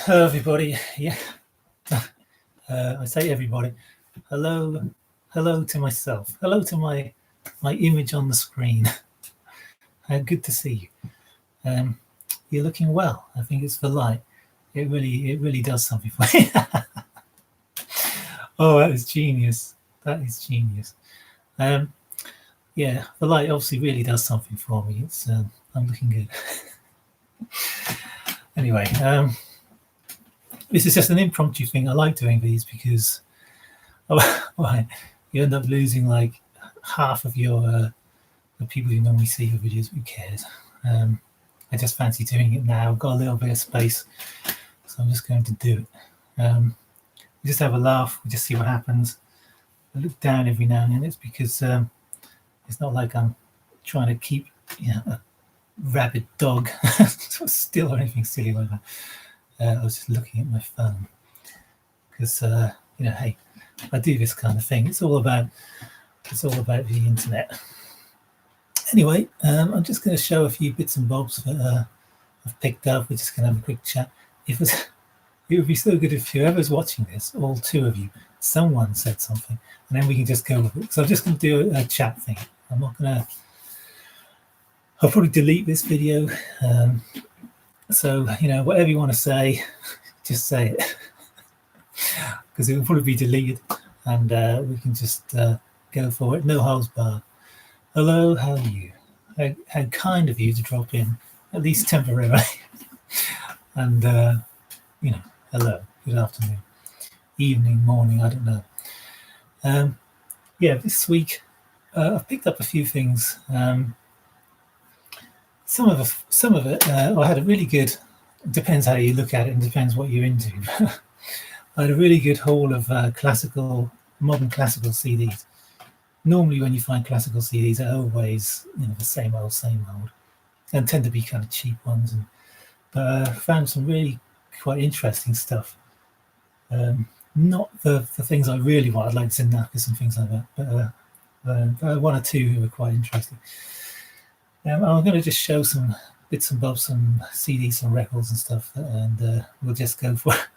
Hello, everybody. Yeah, I say everybody. Hello to myself. Hello to my image on the screen. Good to see you. You're looking well. I think it's the light. It really does something for you. Oh, that is genius. That is genius. Um, yeah, the light obviously really does something for me. I'm looking good. Anyway, this is just an impromptu thing. I like doing these because well, you end up losing like half of your the people who normally see your videos. Who cares? I just fancy doing it now. I've got a little bit of space, so I'm just going to do it. We just have a laugh. We just see what happens. I look down every now and then. It's because it's not like I'm trying to keep a rabid dog still or anything silly like that. I was just looking at my phone because hey, I do this kind of thing. It's all about the internet. Anyway, I'm just going to show a few bits and bobs that I've picked up. We're just going to have a quick chat. It would be so good if whoever's watching this, all two of you, someone said something, and then we can just go with it. So I'm just going to do a chat thing. I'm not going to. I'll probably delete this video. So whatever you want to say, just say it, because it will probably be deleted, and we can just go for it. No holds barred. Hello, how are you? How kind of you to drop in, at least temporarily. And hello, good afternoon, evening, morning, I don't know. This week I've picked up a few things. Some of it I had a really good. Depends how you look at it, and depends what you're into. I had a really good haul of modern classical CDs. Normally, when you find classical CDs, they're always the same old, and tend to be kind of cheap ones. But I found some really quite interesting stuff. Not the things I really want, like Xenakis and things like that, but one or two who were quite interesting. I'm going to just show some bits and bobs, some CDs, some records and stuff, and we'll just go for it.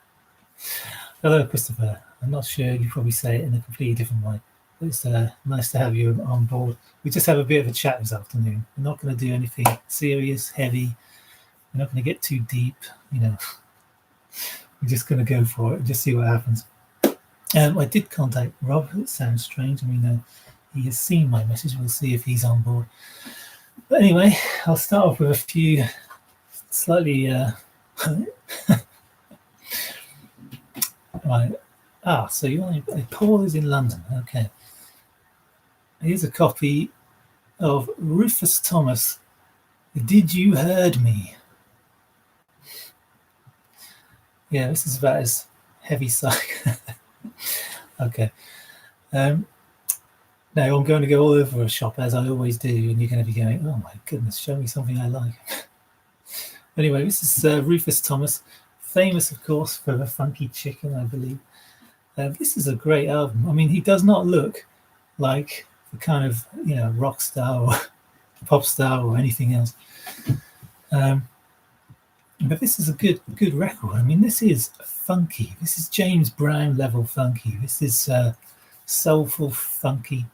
Hello, Christopher. I'm not sure you probably say it in a completely different way. It's nice to have you on board. We just have a bit of a chat this afternoon. We're not going to do anything serious, heavy. We're not going to get too deep. We're just going to go for it and just see what happens. I did contact Rob. It sounds strange. I mean, he has seen my message. We'll see if he's on board. But anyway, I'll start off with a few slightly. Right. So Paul is in London. Okay. Here's a copy of Rufus Thomas. Did You Heard Me? Yeah, this is about as heavy psych. Okay. Now I'm going to go all over a shop as I always do, and you're going to be going, "Oh my goodness, show me something I like." Anyway, this is Rufus Thomas, famous, of course, for The Funky Chicken, I believe. This is a great album. I mean, he does not look like the kind of rock star or pop star or anything else. But this is a good record. I mean, this is funky. This is James Brown level funky. This is soulful funky,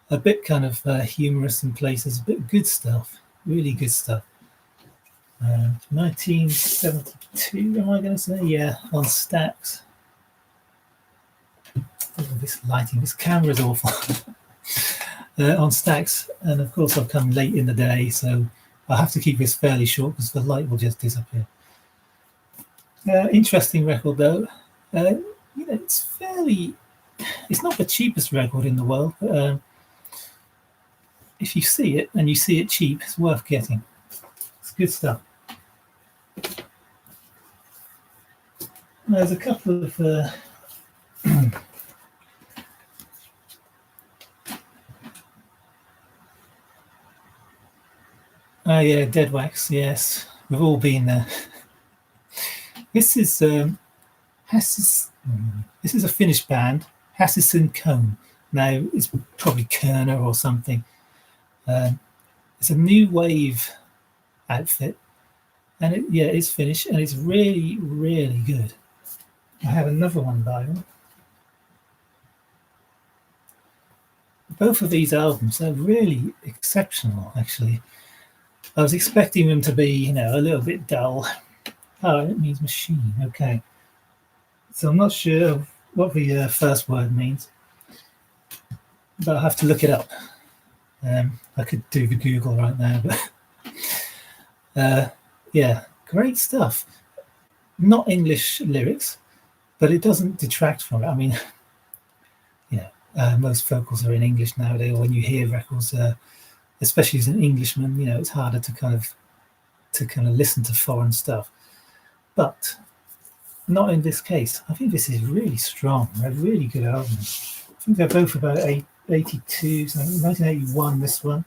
a bit kind of humorous in places, a bit good stuff, really good stuff. 1972, am I going to say? Yeah, on Stax. Oh, this lighting, this camera is awful. On Stax, and of course I've come late in the day, so I'll have to keep this fairly short because the light will just disappear. Interesting record though. It's not the cheapest record in the world, but if you see it and you see it cheap, it's worth getting. It's good stuff. There's a couple of oh yeah, Dead Wax. Yes, we've all been there. This is Hassis. This is a Finnish band, Hassis and Cone. Now it's probably Kerner or something. It's a new wave outfit. And it's finished, and it's really, really good. I have another one by them. Both of these albums are really exceptional, actually. I was expecting them to be, a little bit dull. Oh, it means machine. Okay. So I'm not sure what the first word means, but I'll have to look it up. I could do the Google right now, but yeah, great stuff. Not English lyrics, but it doesn't detract from it. I mean, most vocals are in English nowadays. Or when you hear records, especially as an Englishman, it's harder to listen to foreign stuff. But not in this case. I think this is really strong. They're really good albums. I think they're both about 82, so 1981. This one,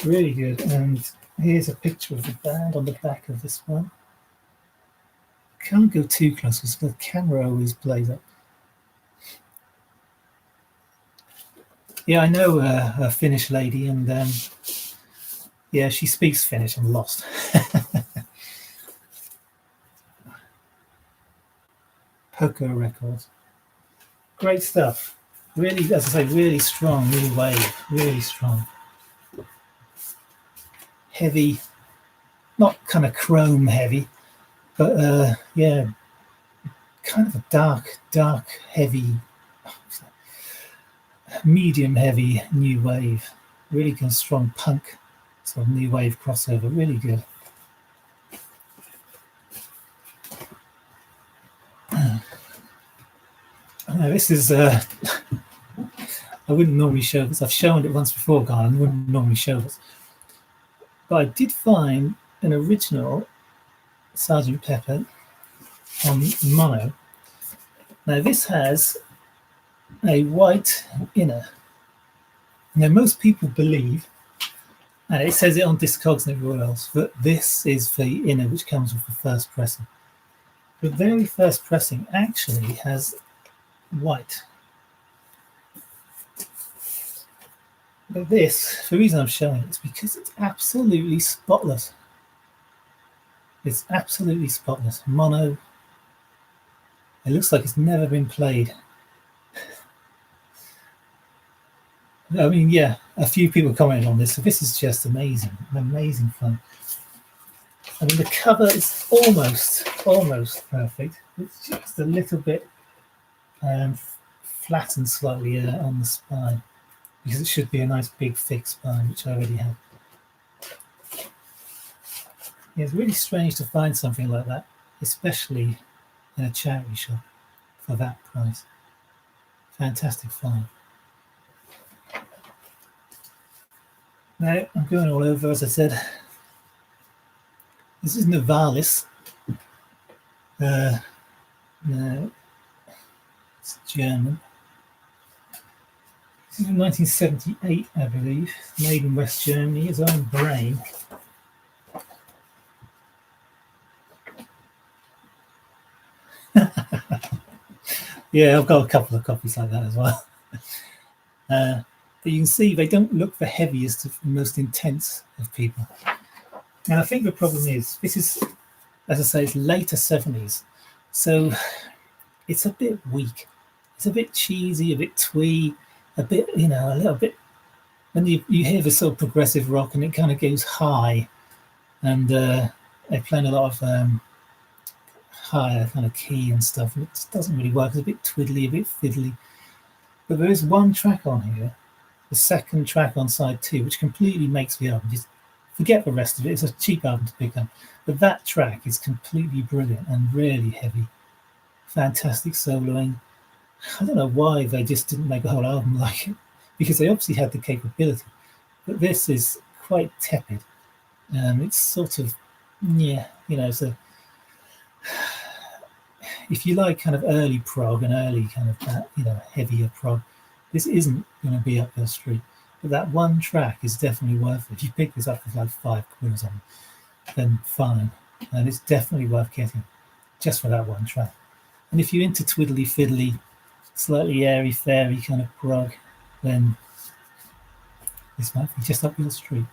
really good. And here's a picture of the band on the back of this one. Can't go too close because the camera always plays up. Yeah, I know a Finnish lady, and yeah, she speaks Finnish. I'm lost. Poco Records. Great stuff. Really, as I say, really strong, really wave, really strong. Heavy, not kind of chrome heavy, but yeah, kind of a dark, heavy, medium heavy new wave. Really good, strong punk, sort of new wave crossover. Really good. This is I wouldn't normally show this. I've shown it once before, Guy, and wouldn't normally show this. But I did find an original Sergeant Pepper on mono. Now this has a white inner. Now most people believe, and it says it on Discogs and everywhere else, that this is the inner which comes with the first pressing. The very first pressing actually has white. But this, the reason I'm showing it is because it's absolutely spotless. It's absolutely spotless. Mono. It looks like it's never been played. I mean, yeah, a few people commented on this, so this is just amazing. Amazing fun. I mean, the cover is almost perfect. It's just a little bit flattened slightly on the spine, because it should be a nice big thick spine, which I already have. Yeah, it's really strange to find something like that, especially in a charity shop for that price. Fantastic find. Now, I'm going all over, as I said. This is Novalis. No, it's German. This is from 1978, I believe. Made in West Germany. His own brain. Yeah, I've got a couple of copies like that as well. But you can see they don't look the heaviest of the most intense of people. And I think the problem is, this is, as I say, it's later 70s. So it's a bit weak. It's a bit cheesy, a bit twee, a bit, a little bit. When you hear the sort of progressive rock and it kind of goes high, and they're playing a lot of higher kind of key and stuff, and it just doesn't really work. It's a bit twiddly, a bit fiddly. But there is one track on here, the second track on side 2, which completely makes the album. Just forget the rest of it. It's a cheap album to pick up. But that track is completely brilliant and really heavy. Fantastic soloing. I don't know why they just didn't make a whole album like it, because they obviously had the capability. But this is quite tepid. It's sort of, so if you like kind of early prog and early kind of that, heavier prog, this isn't going to be up your street. But that one track is definitely worth it. If you pick this up for like £5 or something, then fine. And it's definitely worth getting just for that one track. And if you're into twiddly fiddly, slightly airy fairy kind of prog, then this might be just up your street.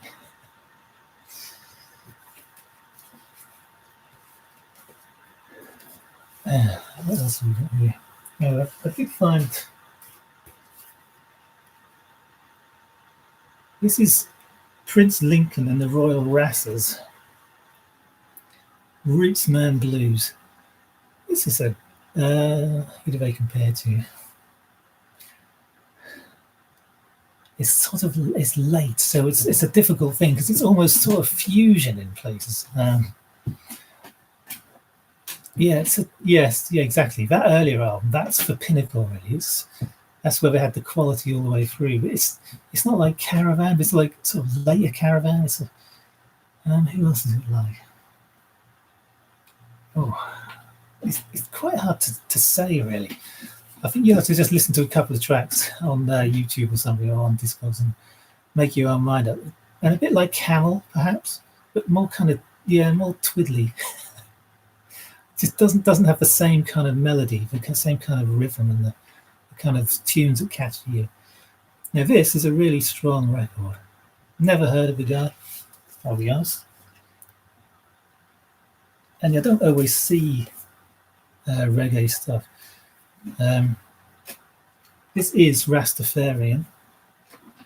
What else have we got here? I did find this is Prince Lincoln and the Royal Rassers, Rootsman Blues. This is a who do they compare to? It's sort of it's late, so it's a difficult thing because it's almost sort of fusion in places. Yeah, yes, yeah, exactly. That earlier album, that's for Pinnacle, really. That's where they had the quality all the way through. But it's not like Caravan. It's like sort of later Caravan. Who else is it like? Oh, it's quite hard to say, really. I think you have to just listen to a couple of tracks on YouTube or something, or on Discogs, and make your own mind up. And a bit like Camel, perhaps, but more kind of more twiddly. Just doesn't have the same kind of melody, the same kind of rhythm, and the kind of tunes that catch you. Now this is a really strong record. Never heard of the guy, I'll be honest. And I don't always see reggae stuff. This is Rastafarian,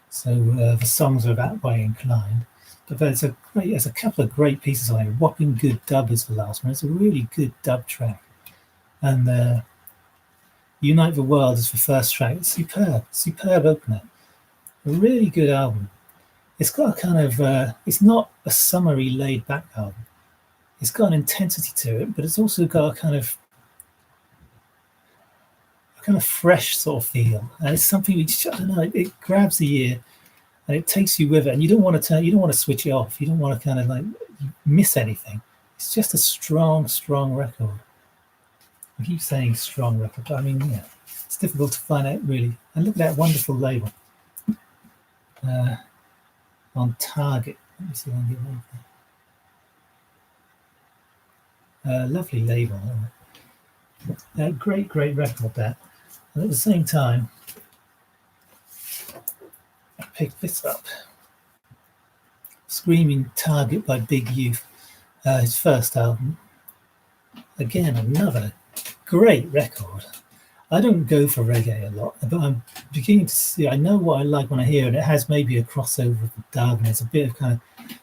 so the songs are that way inclined. But there's a couple of great pieces on it. Whopping Good Dub is the last one. It's a really good dub track. And Unite the World is the first track. It's superb opener. A really good album. It's got a kind of, it's not a summery laid back album. It's got an intensity to it, but it's also got a kind of fresh sort of feel. And it's something which, I don't know, it grabs the ear and it takes you with it. And you don't want to switch it off. You don't want to kind of like miss anything. It's just a strong, strong record. I keep saying strong record, but I mean, yeah, it's difficult to find out really. And look at that wonderful label on Target. Let me see if I can get one there. Lovely label. Great record that. And at the same time, I picked this up. Screaming Target by Big Youth, his first album. Again, another great record. I don't go for reggae a lot, but I'm beginning to see, I know what I like when I hear it. It has maybe a crossover with the dub, and it's a bit of kind of,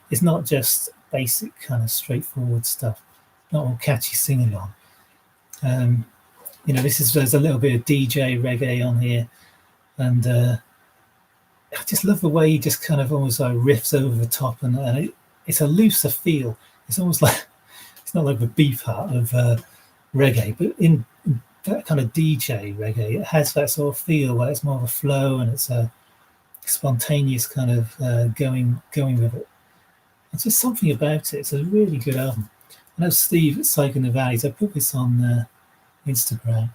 it's not just basic kind of straightforward stuff, not all catchy sing-along. There's a little bit of DJ reggae on here, and I just love the way he just kind of almost like riffs over the top, and it's a looser feel. It's almost like, it's not like the beef heart of reggae, but in that kind of DJ reggae, it has that sort of feel where it's more of a flow and it's a spontaneous kind of going with it. It's just something about it. It's a really good album. I know Steve at Psych in the Valleys, I put this on Instagram,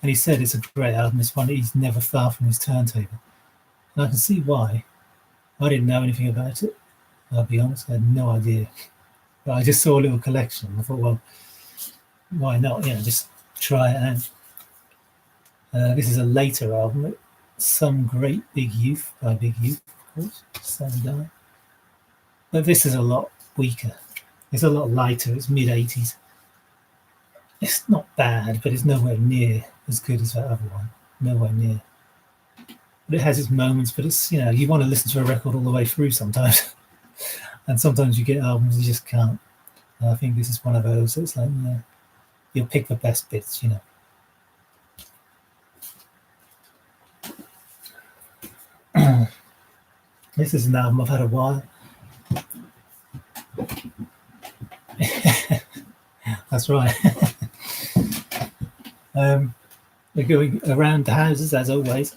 and he said it's a great album. It's one that he's never far from his turntable. And I can see why. I didn't know anything about it. I'll be honest, I had no idea. But I just saw a little collection. I thought, well, why not? Just try it out. This is a later album. Some Great Big Youth by Big Youth, of course. Same guy. But this is a lot weaker. It's a lot lighter. It's mid-80s. It's not bad, but it's nowhere near as good as that other one. Nowhere near. But it has its moments, but it's, you want to listen to a record all the way through sometimes. And sometimes you get albums you just can't. And I think this is one of those. It's like, you'll pick the best bits, This is an album I've had a while. That's right. We're going around the houses as always.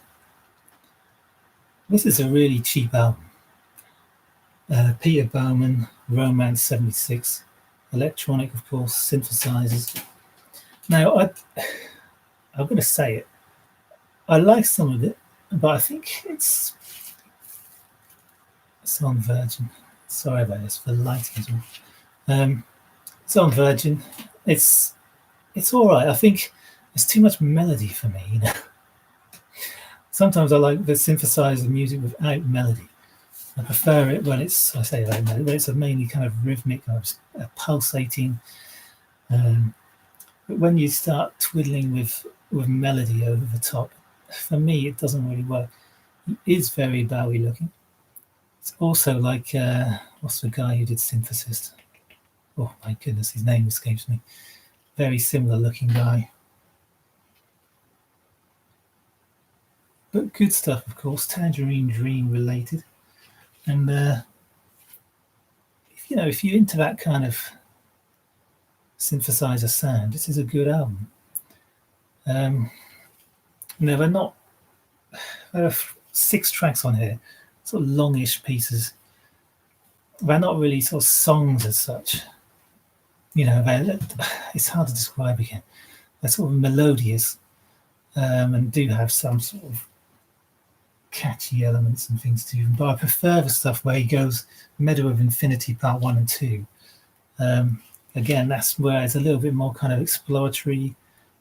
This is a really cheap album. Peter Bowman, Romance 76, electronic, of course, synthesizers. Now, I'm going to say it. I like some of it, but I think it's on Virgin. Sorry about this, for the lighting as well. It's on Virgin. It's all right. I think it's too much melody for me. Sometimes I like the synthesizer music without melody. I prefer it when it's, I say that, when it's a mainly kind of rhythmic, pulsating. But when you start twiddling with melody over the top, for me, it doesn't really work. It is very Bowie looking. It's also like, what's the guy who did Synthesis? Oh my goodness, his name escapes me. Very similar looking guy. But good stuff, of course, Tangerine Dream related. And, if you're into that kind of synthesizer sound, this is a good album. They're not. There are 6 tracks on here, sort of longish pieces. They're not really sort of songs as such. It's hard to describe again. They're sort of melodious, and do have some sort of catchy elements and things to them. But I prefer the stuff where he goes Meadow of Infinity Part 1 and 2. Again, that's where it's a little bit more kind of exploratory,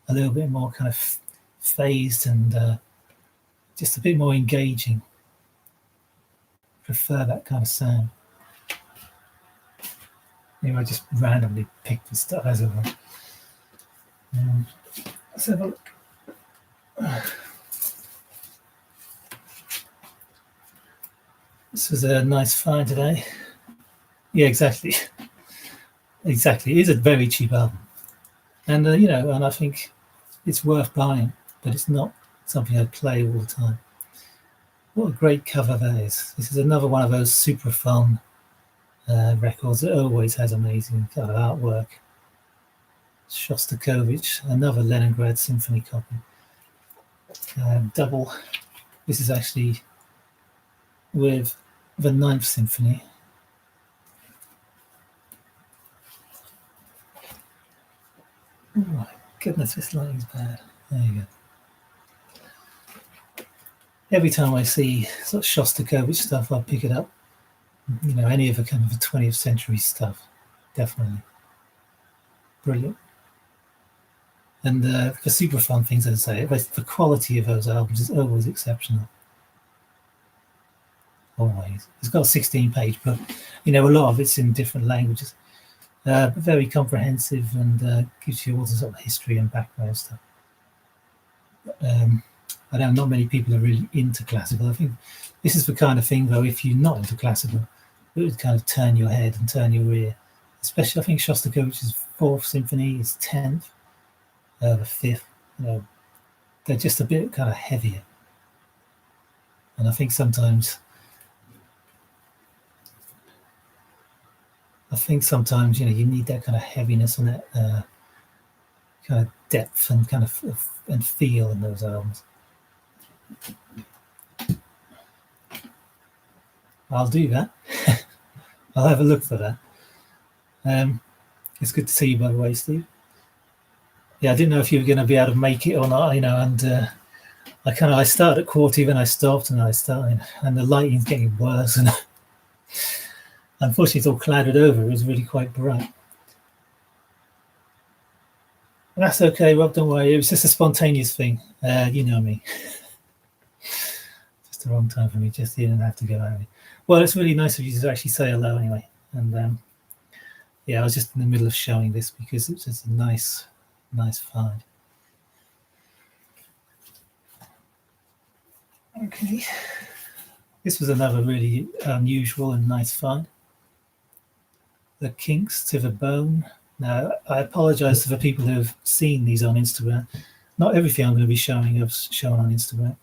a little bit more kind of phased, and just a bit more engaging. Prefer that kind of sound. Anyway, I just randomly picked the stuff as it were. Let's have a look. This was a nice find today. Yeah, exactly. Exactly. It is a very cheap album. And, and I think it's worth buying, but it's not something I'd play all the time. What a great cover that is. This is another one of those super fun records that always has amazing kind of artwork. Shostakovich, another Leningrad Symphony copy. Double. This is actually with the 9th Symphony. Oh my goodness, this lighting's bad. There you go. Every time I see sort of Shostakovich stuff, I'll pick it up. Any of the kind of the 20th century stuff, definitely. Brilliant. And the super fun things, as I say, the quality of those albums is always exceptional. Always. It's got a 16-page book. A lot of it's in different languages. But very comprehensive, and gives you all the sort of history and background stuff. I know not many people are really into classical. I think this is the kind of thing, though, if you're not into classical, it would kind of turn your head and turn your ear. Especially, I think Shostakovich's 4th Symphony is 10th, the 5th. They're just a bit kind of heavier. And I think sometimes you need that kind of heaviness and that kind of depth and kind of and feel in those albums. I'll do that. I'll have a look for that. It's good to see you, by the way, Steve. Yeah, I didn't know if you were going to be able to make it or not, and I started at quarter, then I stopped, and and the lighting's getting worse, and unfortunately it's all clouded over. It was really quite bright. That's okay, Rob, don't worry. It was just a spontaneous thing. You know me. Just the wrong time for me. Just didn't have to go at me. Well, it's really nice of you to actually say hello anyway. And I was just in the middle of showing this because it's just a nice find. Okay. This was another really unusual and nice find. The Kinks to the Bone. Now, I apologize to the people who have seen these on Instagram. Not everything I'm going to be showing I've shown on Instagram.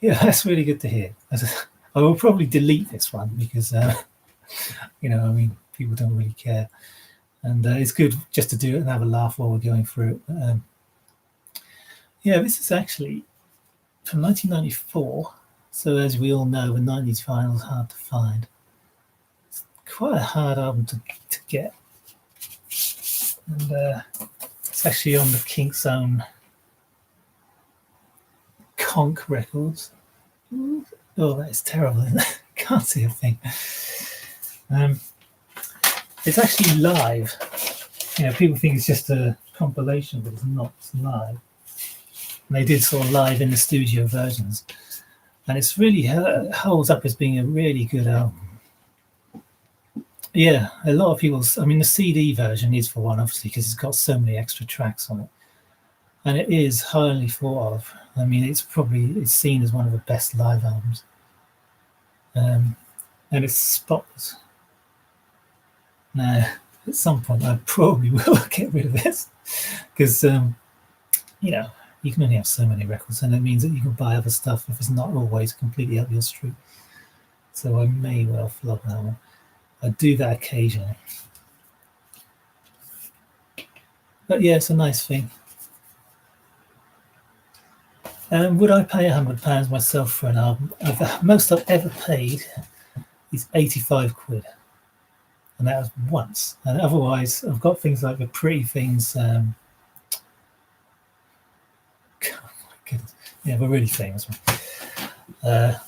Yeah, that's really good to hear. I will probably delete this one because, people don't really care. And it's good just to do it and have a laugh while we're going through it. This is actually from 1994. So as we all know, the 90s vinyl is hard to find. It's quite a hard album to get. And it's actually on the Kinks' own Conch Records. Oh, that is terrible. Can't see a thing. It's actually live. People think it's just a compilation, but it's not. It's live. And they did sort of live in the studio versions. And it's really holds up as being a really good album. Yeah, a lot of people's. I mean, the CD version is for one, obviously, because it's got so many extra tracks on it, and it is highly thought of. I mean, it's seen as one of the best live albums, um, and it's spotless. Now, at some point, I probably will get rid of this because you know you can only have so many records, and it means that you can buy other stuff if it's not always completely up your street. So I may well flog that one. I do that occasionally, but yeah, it's a nice thing. Would I pay £100 myself for an album? The most I've ever paid is 85 quid, and that was once. And otherwise, I've got things like the Pretty Things. Oh my goodness, yeah, the really famous one that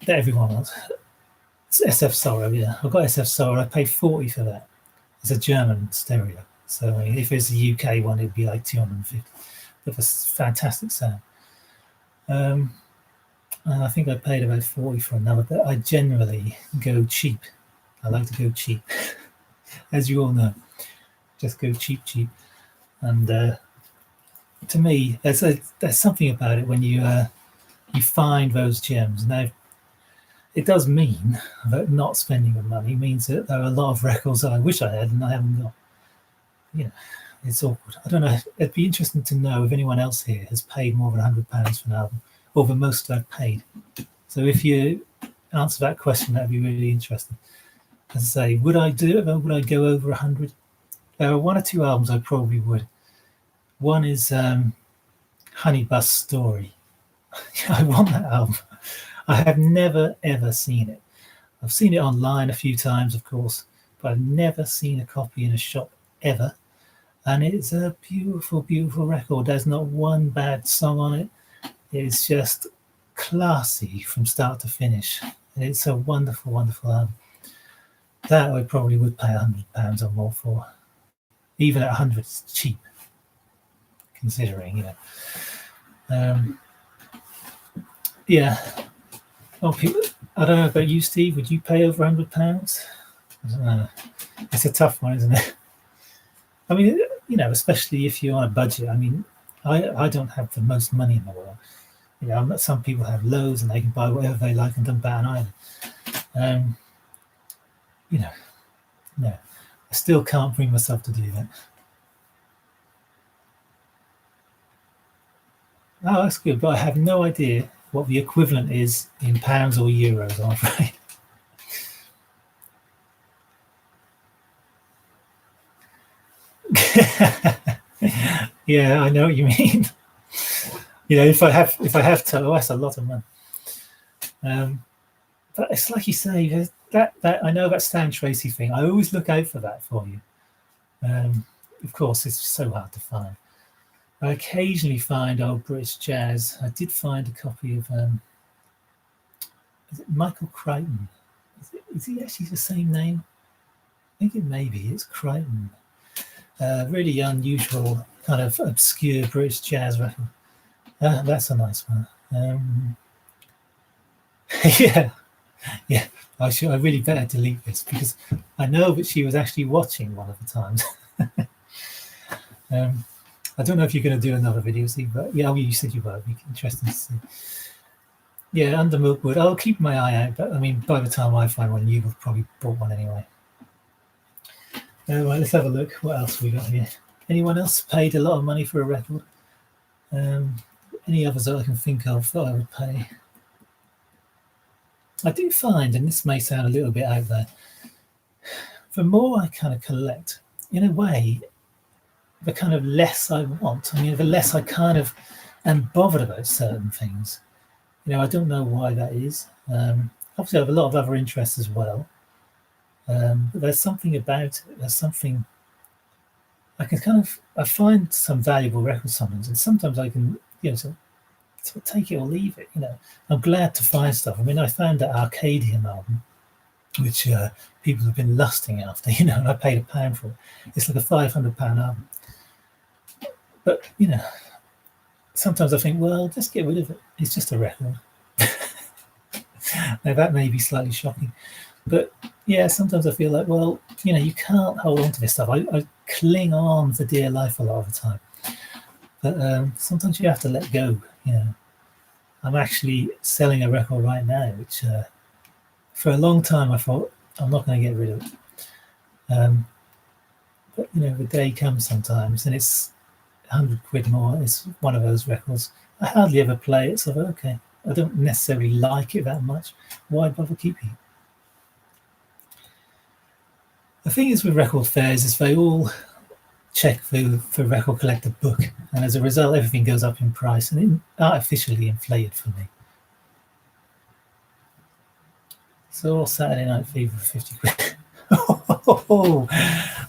everyone wants. It's SF Sorrow. Yeah, I've got SF Sorrow. I paid 40 for that. It's a German stereo, so I mean, if it's a UK one, it'd be like 250. But it's fantastic sound. And I think I paid about 40 for another, but I generally go cheap. I like to go cheap, as you all know. Just go cheap, cheap. And to me, there's something about it when you find those gems. Now, it does mean that not spending the money means that there are a lot of records that I wish I had and I haven't got. You know, it's awkward. I don't know. It'd be interesting to know if anyone else here has paid more than £100 for an album, or the most I've paid. So if you answer that question, that'd be really interesting. As I say, would I do it? Or would I go over 100? There are one or two albums I probably would. One is Honey Bus Story. I want that album. I have never ever seen it. I've seen it online a few times, of course, but I've never seen a copy in a shop ever. And it's a beautiful, beautiful record. There's not one bad song on it. It's just classy from start to finish. And it's a wonderful, wonderful album. That I probably would pay £100 or more for. Even at 100, it's cheap, considering, yeah. Oh, people, I don't know about you, Steve. Would you pay over £100? I don't know. It's a tough one, isn't it? I mean, especially if you're on a budget. I mean, I don't have the most money in the world. Some people have loads and they can buy whatever they like and don't bat an eyelid. No, I still can't bring myself to do that. Oh, that's good, but I have no idea what the equivalent is in pounds or euros, I'm afraid. Yeah, I know what you mean. If I have to, oh, that's a lot of money. But it's like you say, that I know that Stan Tracy thing. I always look out for that for you. Of course, it's so hard to find. I occasionally find old British jazz. I did find a copy of is it Michael Crichton? Is he actually the same name? I think it may be. It's Crichton. Really unusual, kind of obscure British jazz record. That's a nice one. Yeah. I really better delete this because I know that she was actually watching one of the times. I don't know if you're going to do another video, Steve, but yeah, you said you were. It'd be interesting to see. Yeah, Under Milkwood. I'll keep my eye out, but I mean, by the time I find one, you've probably bought one anyway. Right, let's have a look. What else we got here? Anyone else paid a lot of money for a record? Any others that I can think of that I would pay? I do find, and this may sound a little bit out there, the more I kind of collect, in a way, the kind of less I want. I mean, the less I kind of am bothered about certain things. I don't know why that is. Obviously, I have a lot of other interests as well. But there's something about it. There's something I find some valuable records sometimes, and sometimes I can, sort of take it or leave it. I'm glad to find stuff. I mean, I found that Arcadian album, which people have been lusting after, and I paid £1 for it. It's like a £500 album. But, sometimes I think, well, just get rid of it. It's just a record. Now that may be slightly shocking, but yeah, sometimes I feel like, well, you can't hold on to this stuff. I cling on for dear life a lot of the time, but sometimes you have to let go. I'm actually selling a record right now, which for a long time I thought I'm not going to get rid of it. But the day comes sometimes, and it's 100 quid more. It's one of those records. I hardly ever play it, so I thought, okay, I don't necessarily like it that much. Why bother keeping it? The thing is with record fairs is they all check for record collector book, and as a result, everything goes up in price and artificially inflated for me. So all Saturday Night Fever for 50 quid.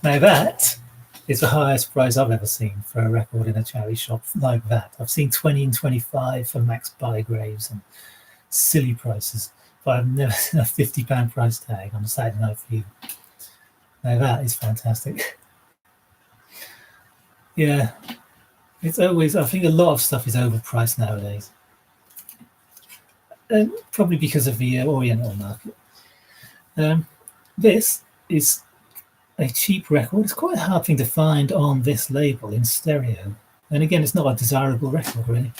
Now that is the highest price I've ever seen for a record in a charity shop like that. I've seen 20 and 25 for Max Bygraves and silly prices, but I've never seen a £50 price tag on a Saturday Night Fever. Now that is fantastic. Yeah, it's always, I think a lot of stuff is overpriced nowadays. Probably because of the Oriental market. This is a cheap record. It's quite a hard thing to find on this label in stereo. And again, it's not a desirable record, really.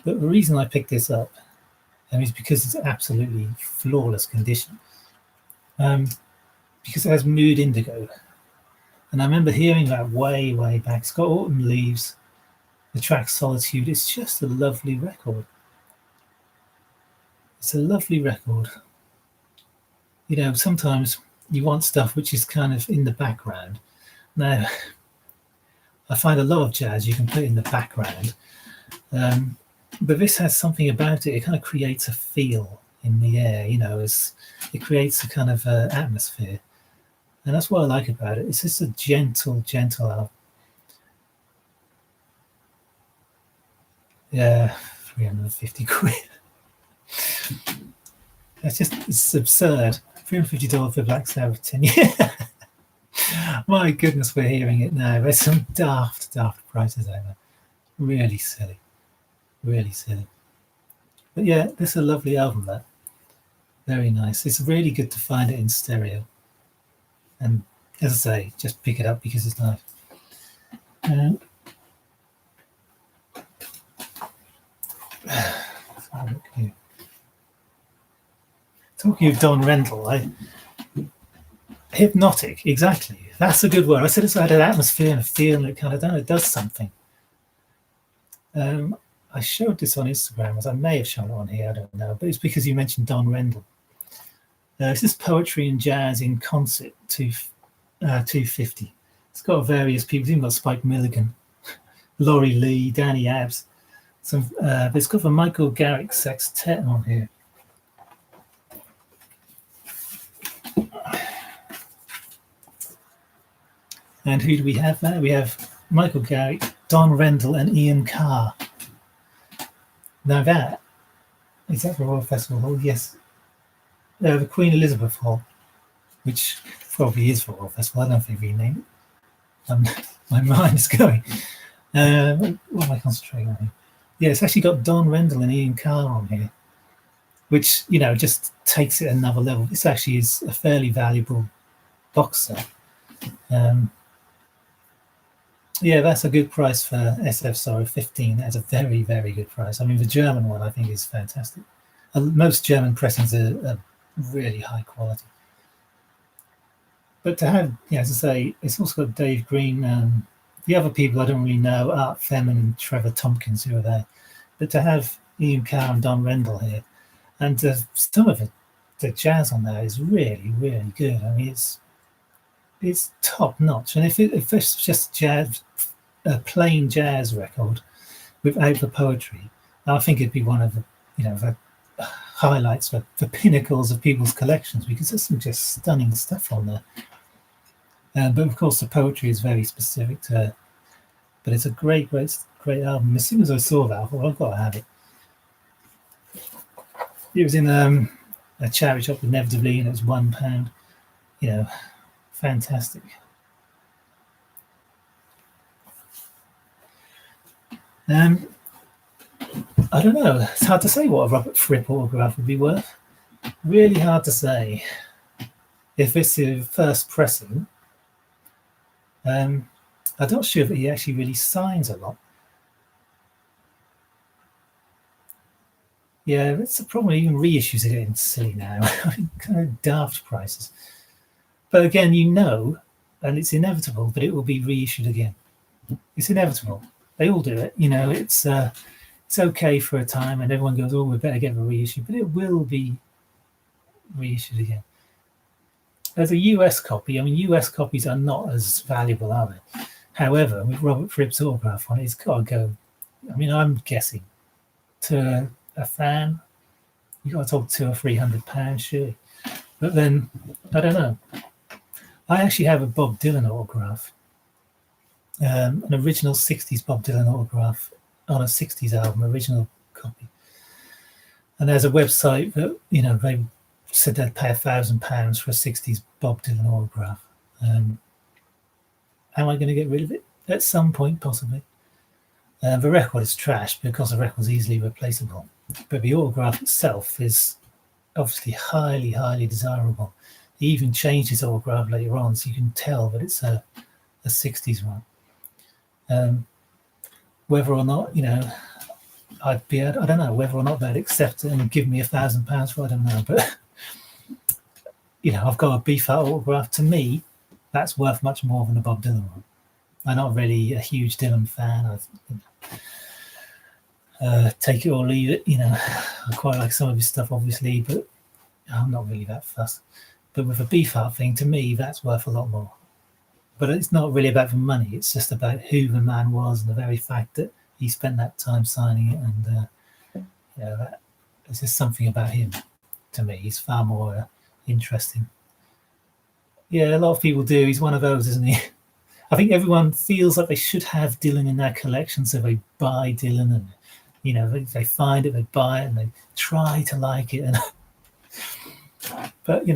But the reason I picked this up is because it's absolutely flawless condition. Because it has Mood Indigo. And I remember hearing that way, way back. It's got Autumn Leaves, the track Solitude. It's just a lovely record. It's a lovely record. Sometimes you want stuff which is kind of in the background. Now, I find a lot of jazz you can put in the background. But this has something about it. It kind of creates a feel in the air, it creates a kind of atmosphere. And that's what I like about it. It's just a gentle album. Yeah, 350 quid. It's absurd. $350 for Black Sabbath 10 years. My goodness, we're hearing it now. There's some daft prices out there. Really silly. Really silly. But yeah, this is a lovely album, that. Very nice. It's really good to find it in stereo. And as I say, just pick it up because it's nice. Talking of Don Rendell, hypnotic, exactly. That's a good word. I said it's had an atmosphere and a feel, and it kind of it does something. I showed this on Instagram, as I may have shown it on here, I don't know, but it's because you mentioned Don Rendell. This is Poetry and Jazz in Concert 250. It's got various people. It's even got Spike Milligan, Laurie Lee, Danny Abbs. It's got the Michael Garrick Sextet on here. And who do we have there? We have Michael Garrick, Don Rendell, and Ian Carr. Now is that the Royal Festival Hall? Yes. The Queen Elizabeth Hall, which probably is for Royal Festival. I don't know if they renamed it. My mind is going. What am I concentrating on here? Yeah, it's actually got Don Rendell and Ian Carr on here, which, just takes it another level. This actually is a fairly valuable box set. Yeah, that's a good price for SF Sorrow 15. That's a very, very good price. I mean, the German one I think is fantastic. Most German pressings are really high quality. But to have, as I say, it's also got Dave Green and the other people I don't really know, Art Femin and Trevor Tompkins, who are there. But to have Ian Carr and Don Rendell here, and some of the jazz on there is really, really good. I mean, it's top notch. And if it's just jazz, a plain jazz record without the poetry, I think it'd be one of the highlights, the pinnacles of people's collections, because there's some just stunning stuff on there. But of course, the poetry is very specific to her. But it's a great album. As soon as I saw that, I thought, I've got to have it. It was in a charity shop inevitably, and it was £1. Fantastic. I don't know. It's hard to say what a Robert Fripp autograph would be worth. Really hard to say. If it's the first pressing, I'm not sure if he actually really signs a lot. Yeah, that's the problem. Even reissues are getting silly now. I mean, kind of daft prices. But again, and it's inevitable that it will be reissued again. It's inevitable. They all do it. It's okay for a time, and everyone goes, "Oh, we better get a reissue," but it will be reissued again. As a US copy, I mean, US copies are not as valuable, are they? However, with Robert Fripp's autograph on it, it's got to go. I mean, I'm guessing to a fan, you got to talk £200 or £300, surely. But then, I don't know. I actually have a Bob Dylan autograph, an original 60s Bob Dylan autograph on a 60s album, original copy. And there's a website that, they said they'd pay £1,000 for a 60s Bob Dylan autograph. Am I going to get rid of it? At some point, possibly. The record is trash because the record's easily replaceable. But the autograph itself is obviously highly, highly desirable. He even changed his autograph later on, so you can tell that it's a 60s one. Whether or not, I don't know whether or not they'd accept it and give me £1,000 for it, I don't know. But, I've got a B-fat autograph. To me, that's worth much more than a Bob Dylan one. I'm not really a huge Dylan fan. Take it or leave it. I quite like some of his stuff, obviously, but I'm not really that fussed. But with a B-fat thing, to me, that's worth a lot more. But it's not really about the money. It's just about who the man was and the very fact that he spent that time signing it. And, there's just something about him, to me. He's far more interesting. Yeah, a lot of people do. He's one of those, isn't he? I think everyone feels like they should have Dylan in their collection, so they buy Dylan and, they find it, they buy it, and they try to like it. But,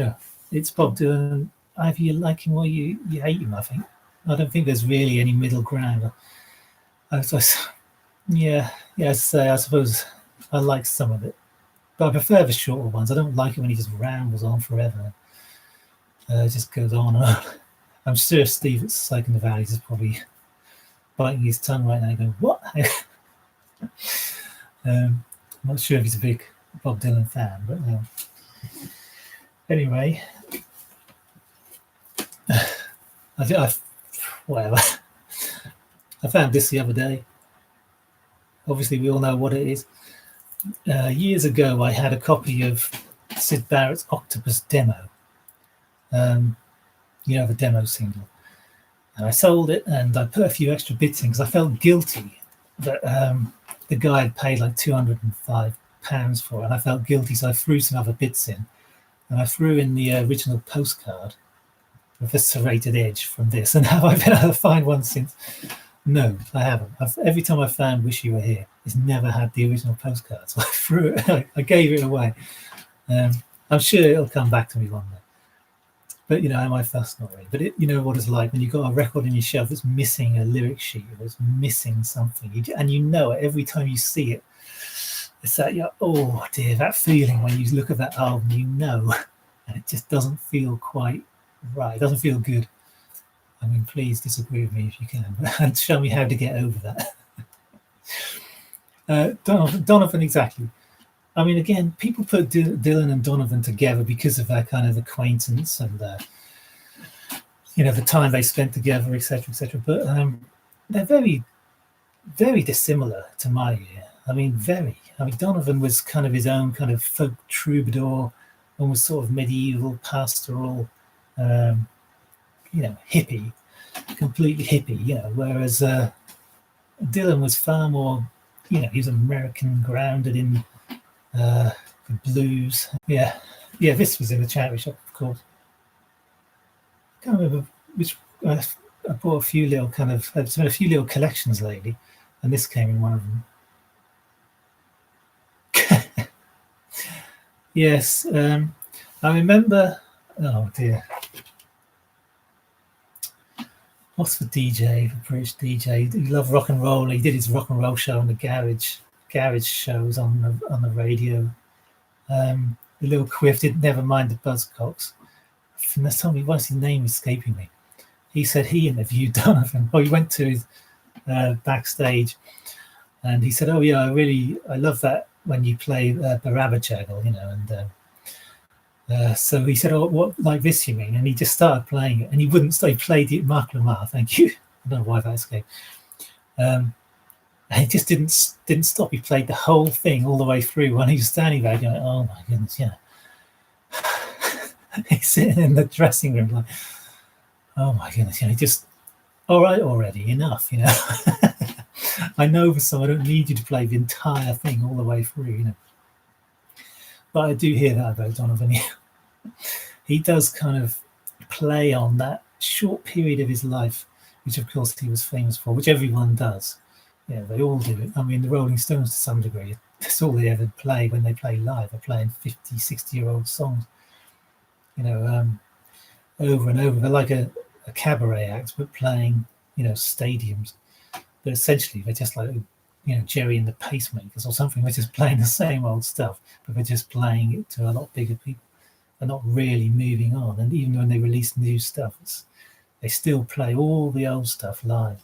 it's Bob Dylan. Either you like him or you hate him, I think. I don't think there's really any middle ground. I suppose I like some of it. But I prefer the shorter ones. I don't like it when he just rambles on forever. It just goes on and on. I'm sure Steve at Psych in the Valleys is probably biting his tongue right now going, what? I'm not sure if he's a big Bob Dylan fan, but anyway, whatever. I found this the other day. Obviously, we all know what it is. Years ago, I had a copy of Syd Barrett's Octopus demo. The demo single. And I sold it and I put a few extra bits in because I felt guilty that the guy had paid like £205 for it. And I felt guilty, so I threw some other bits in. And I threw in the original postcard with a serrated edge from this. And have I been able to find one since? No, I haven't. Every time I found Wish You Were Here, it's never had the original postcard. So I threw it, I gave it away. I'm sure it'll come back to me one day. But, am I fussed? Not really. But you know what it's like when you've got a record on your shelf that's missing a lyric sheet or it's missing something. And it every time you see it. It's that, oh dear, that feeling when you look at that album, and it just doesn't feel quite right. It doesn't feel good. I mean, please disagree with me if you can, and show me how to get over that. Donovan, exactly. I mean, again, people put Dylan and Donovan together because of their kind of acquaintance and, the time they spent together, etc., etc. But they're very, very dissimilar to my ear. I mean, very. I mean, Donovan was kind of his own kind of folk troubadour, almost sort of medieval, pastoral, hippie, completely hippie, whereas Dylan was far more, he was American, grounded in the blues. Yeah, this was in the charity shop, of course. I can't remember which. I bought a few little there's been a few little collections lately, and this came in one of them. Yes, I remember. Oh dear. What's the DJ, the British DJ? He loved rock and roll. He did his rock and roll show on the garage shows on the radio. There's the little quiff did never mind the Buzzcocks. Tell me, why's his name escaping me? He said he interviewed Donovan. He went to his backstage, and he said, "Oh yeah, I love that when you play Barabajagal, And so he said, "Oh, what like this you mean?" And he just started playing it, and he wouldn't stop. He played it, Mark Lamar. Thank you. I don't know why that escaped. And he just didn't stop. He played the whole thing all the way through. When he was standing there, going, "Oh my goodness, He's sitting in the dressing room like, "Oh my goodness, he just all right already, enough, I know for some I don't need you to play the entire thing all the way through, But I do hear that about Donovan. He does kind of play on that short period of his life, which of course he was famous for, which everyone does. Yeah, they all do it. I mean, the Rolling Stones to some degree, that's all they ever play when they play live. They're playing 50, 60-year-old songs, over and over. They're like a cabaret act, but playing, stadiums. But essentially, they're just like, Jerry and the Pacemakers or something. They're just playing the same old stuff, but they're just playing it to a lot bigger people. They're not really moving on. And even when they release new stuff, they still play all the old stuff live.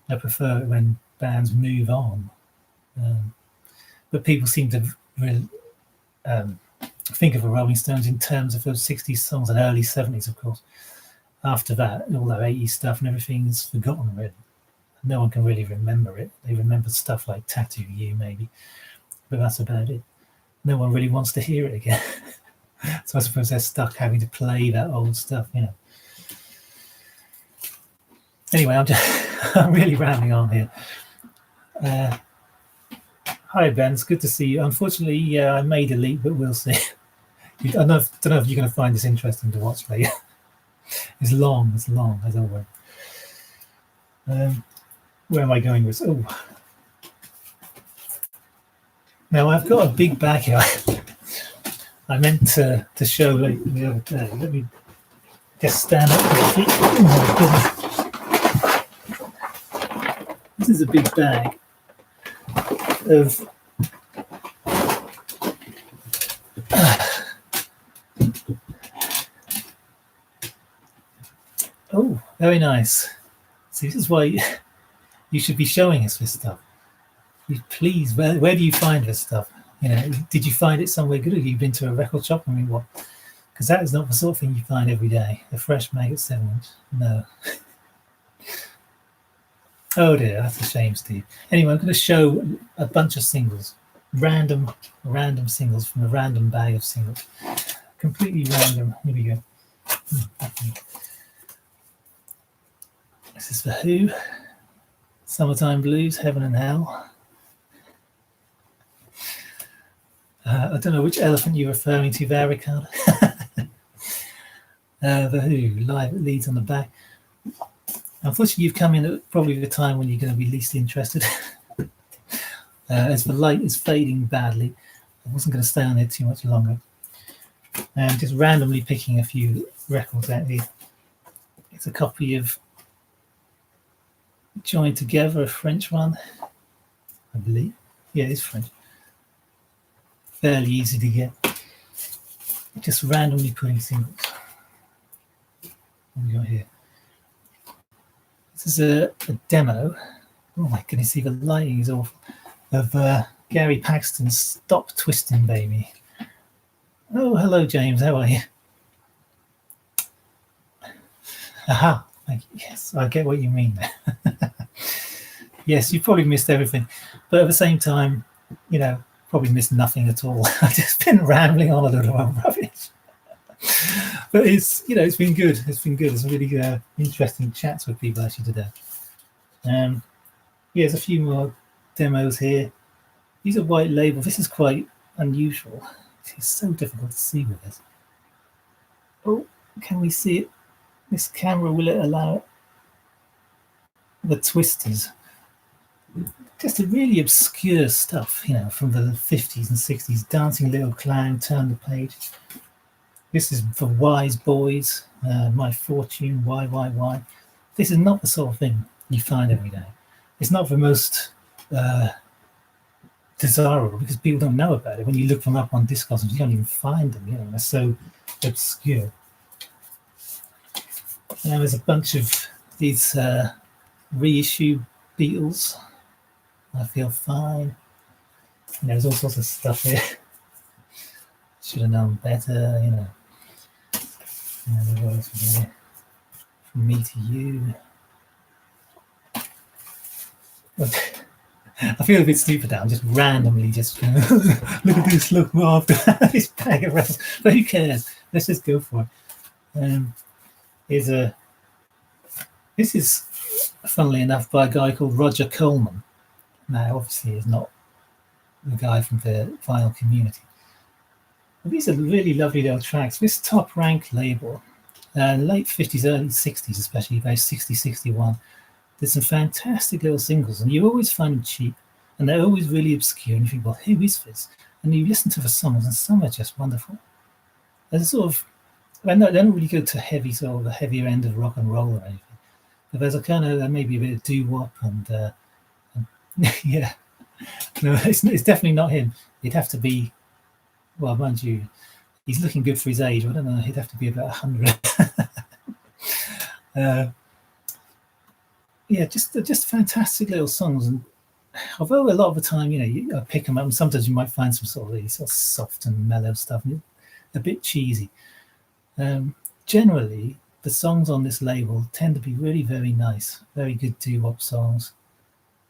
I prefer it when bands move on. But people seem to really think of the Rolling Stones in terms of those 60s songs and early 70s, of course. After that, all that 80s stuff and everything's forgotten, really. No one can really remember it. They remember stuff like Tattoo You, maybe. But that's about it. No one really wants to hear it again. So I suppose they're stuck having to play that old stuff, Anyway, I'm really rambling on here. Hi, Ben. It's good to see you. Unfortunately, I may delete, but we'll see. I don't know if you're going to find this interesting to watch later. It's long, as always. Where am I going with? Oh, now I've got a big bag here. I meant to show like the other day. Let me just stand up quickly. Oh my goodness! This is a big bag of. Oh, very nice. See, this is why you should be showing us this stuff. Please, where do you find this stuff? Did you find it somewhere good? Have you been to a record shop? I mean, what? Because that is not the sort of thing you find every day. A fresh maggot 7-inch. No. Oh dear, that's a shame, Steve. Anyway, I'm going to show a bunch of singles. Random singles from a random bag of singles. Completely random. Here we go. This is The Who. Summertime Blues, Heaven and Hell. I don't know which elephant you're referring to there, Ricardo. The Who, live at Leeds on the back. Unfortunately, you've come in at probably the time when you're going to be least interested. As the light is fading badly, I wasn't going to stay on there too much longer. And just randomly picking a few records out here. It's a copy of Joined Together, a French one, I believe. Yeah, it's French. Fairly easy to get. Just randomly putting singles. What have we got here? This is a demo. Oh my goodness, see the lighting is awful. Of Gary Paxton's Stop Twisting Baby. Oh, hello, James. How are you? Aha. Thank you. Yes, I get what you mean. Yes, you probably missed everything. But at the same time, probably missed nothing at all. I've just been rambling on a little on rubbish. But it's been good. It's been good. It's really interesting chats with people actually today. There's a few more demos here. These are white label. This is quite unusual. It's so difficult to see with this. Oh, can we see it? This camera, will it allow it? The Twisters. Just a really obscure stuff, from the 50s and 60s. Dancing Little Clown, Turn the Page. This is for Wise Boys, My Fortune, Why. This is not the sort of thing you find every day. It's not the most desirable because people don't know about it. When you look them up on Discogs, you don't even find them. They're so obscure. Now there's a bunch of these reissue Beatles. I Feel Fine. There's all sorts of stuff here. Should have known better. What else was there? From Me to You. I feel a bit stupid now. I'm just randomly look at this, look after this bag of raps. But who cares? Let's just go for it. This is, funnily enough, by a guy called Roger Coleman. Now, obviously, he's not the guy from the vinyl community. But these are really lovely little tracks. This Top Rank label, late 50s, early 60s, especially about 60, 61. There's some fantastic little singles, and you always find them cheap, and they're always really obscure. And you think, well, who is this? And you listen to the songs, and some are just wonderful. There's sort of, they don't really go to heavy, sort of the heavier end of rock and roll or anything. But there's a kind of maybe a bit of doo-wop and yeah, no, it's definitely not him. It'd have to be, well, mind you, he's looking good for his age. I don't know. He'd have to be about 100. Yeah, just fantastic little songs. And although a lot of the time, I pick them up, and sometimes you might find some sort of really sort of soft and mellow stuff, and a bit cheesy. Generally, the songs on this label tend to be really very nice, very good doo-wop songs,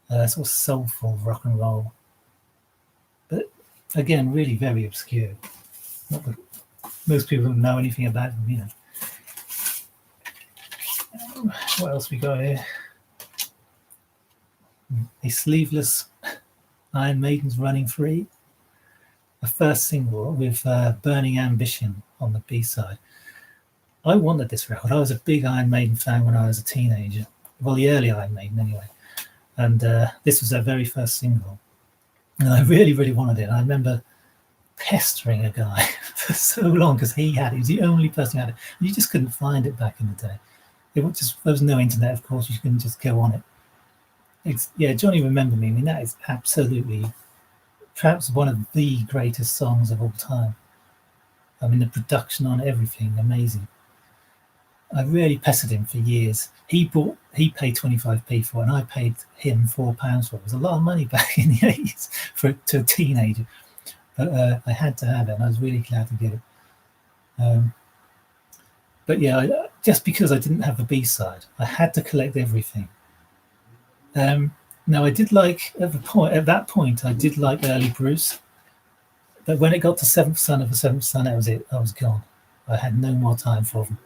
sort of soulful rock and roll. But again, really very obscure. Not that most people don't know anything about them, What else we got here? A Sleeveless Iron Maiden's Running Free. The first single with Burning Ambition on the B-side. I wanted this record. I was a big Iron Maiden fan when I was a teenager. Well, the early Iron Maiden anyway. And this was their very first single. And I really, really wanted it. I remember pestering a guy for so long because he had it. He was the only person who had it. And you just couldn't there was no internet, of course. You couldn't just go on it. Johnny Remember Me. I mean, that is absolutely perhaps one of the greatest songs of all time. I mean, the production on everything, amazing. I really pestered him for years. He paid 25p for it, and I paid him £4 for it. It was a lot of money back in the 80s to a teenager. But I had to have it, and I was really glad to get it. But yeah, just because I didn't have the B-side, I had to collect everything. Now I did like at that point I did like early Bruce, but when it got to Seventh Son of the Seventh Son, that was it. I was gone. I had no more time for them.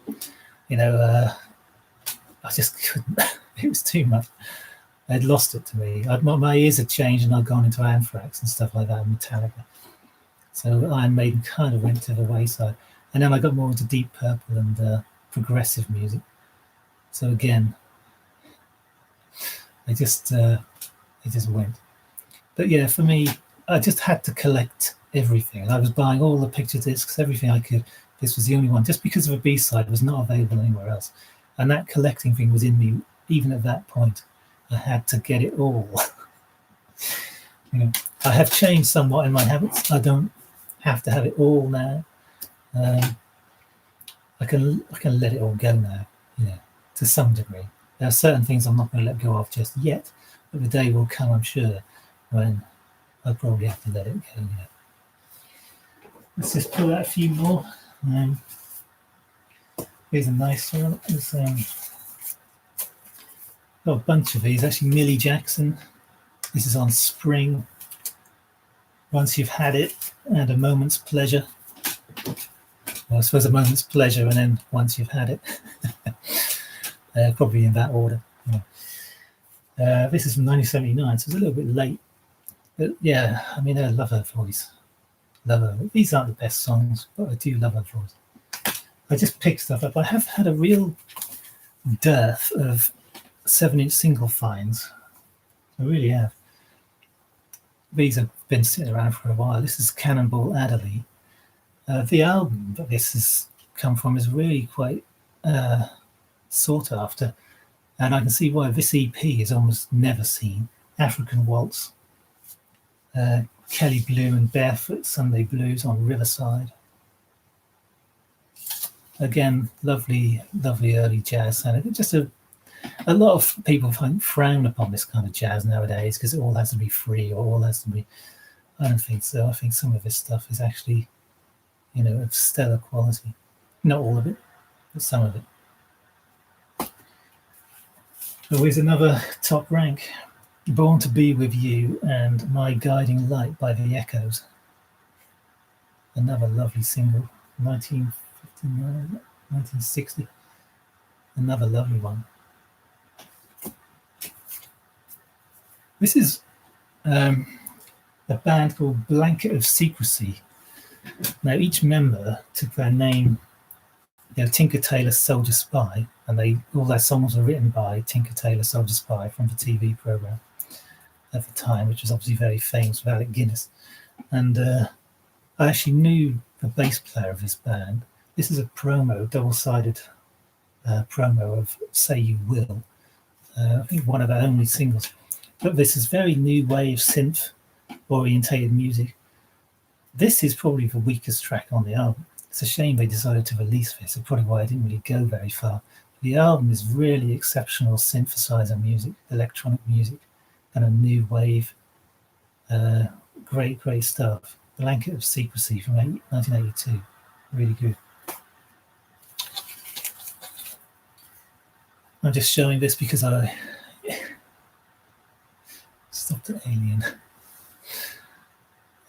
I just couldn't. It was too much. I'd lost it to me. My ears had changed, and I'd gone into Anthrax and stuff like that, and Metallica. So Iron Maiden kind of went to the wayside, and then I got more into Deep Purple and progressive music. So again, it just went. But yeah, for me, I just had to collect everything. I was buying all the picture discs, everything I could. This was the only one, just because of a B-side was not available anywhere else. And that collecting thing was in me, even at that point. I had to get it all. I have changed somewhat in my habits. I don't have to have it all now. I can let it all go now, to some degree. There are certain things I'm not going to let go of just yet, but the day will come, I'm sure, when I'll probably have to let it go. Let's just pull out a few more. Here's a nice one. There's got a bunch of these. Actually, Millie Jackson. This is on Spring. Once You've Had It, and A Moment's Pleasure. Well, I suppose A Moment's Pleasure, and then Once You've Had It. Probably in that order. This is from 1979, so it's a little bit late. But yeah, I mean, I love her voice. Love her. These aren't the best songs, but I do love her voice. I just pick stuff up. I have had a real dearth of 7-inch single finds. I really have. These have been sitting around for a while. This is Cannonball Adderley. The album that this has come from is really quite sought after, and I can see why this EP is almost never seen. African Waltz. Kelly Blue and Barefoot Sunday Blues on Riverside. Again, lovely, lovely early jazz sound. Just a lot of people frown upon this kind of jazz nowadays because it all has to be free or all has to be. I don't think so. I think some of this stuff is actually, of stellar quality. Not all of it, but some of it. Always another top rank. Born to Be With You and My Guiding Light by The Echoes. Another lovely single, 1959, 1960. Another lovely one. This is a band called Blanket of Secrecy. Now, each member took their name, Tinker Tailor Soldier Spy, and all their songs were written by Tinker Tailor Soldier Spy from the TV program at the time, which was obviously very famous with Alec Guinness. And I actually knew the bass player of this band. This is a promo, double-sided promo of Say You Will. I think one of their only singles. But this is very new wave synth-orientated music. This is probably the weakest track on the album. It's a shame they decided to release this. It's probably why I didn't really go very far. The album is really exceptional synthesizer music, electronic music, and a new wave. Great, great stuff. Blanket of Secrecy from 1982. Really good. I'm just showing this because I stopped at Alien.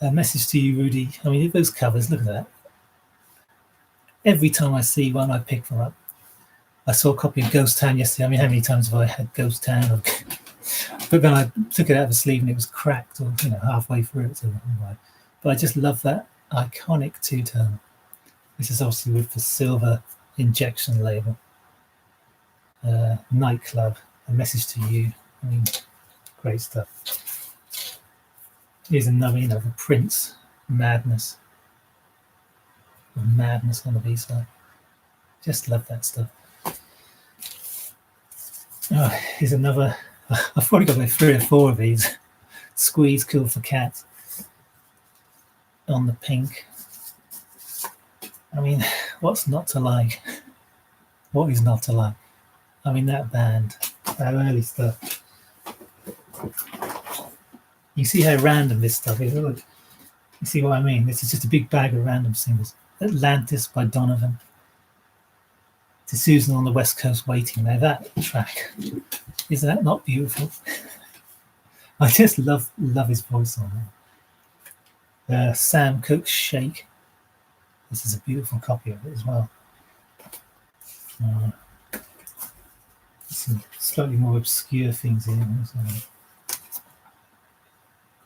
A message to you, Rudy. I mean, those covers, look at that. Every time I see one, I pick them up. I saw a copy of Ghost Town yesterday. I mean, how many times have I had Ghost Town? But then I took it out of the sleeve and it was cracked or, halfway through it. So, but I just love that iconic two-tone. This is obviously with the Silver Injection label. Nightclub, A Message to You. I mean, great stuff. Here's another, the Prince, Madness. Madness on the B-side. Just love that stuff. Oh, here's another. I've probably got like 3 or 4 of these. Squeeze, Cool for Cats. On the Pink. I mean, what's not to like? What is not to like? I mean, that band, that early stuff. You see how random this stuff is. Look, you see what I mean? This is just a big bag of random singles. Atlantis by Donovan. To Susan on the West Coast Waiting. Now that track, is that not beautiful? I just love his voice on there. Sam Cooke's Shake. This is a beautiful copy of it as well. Some slightly more obscure things here.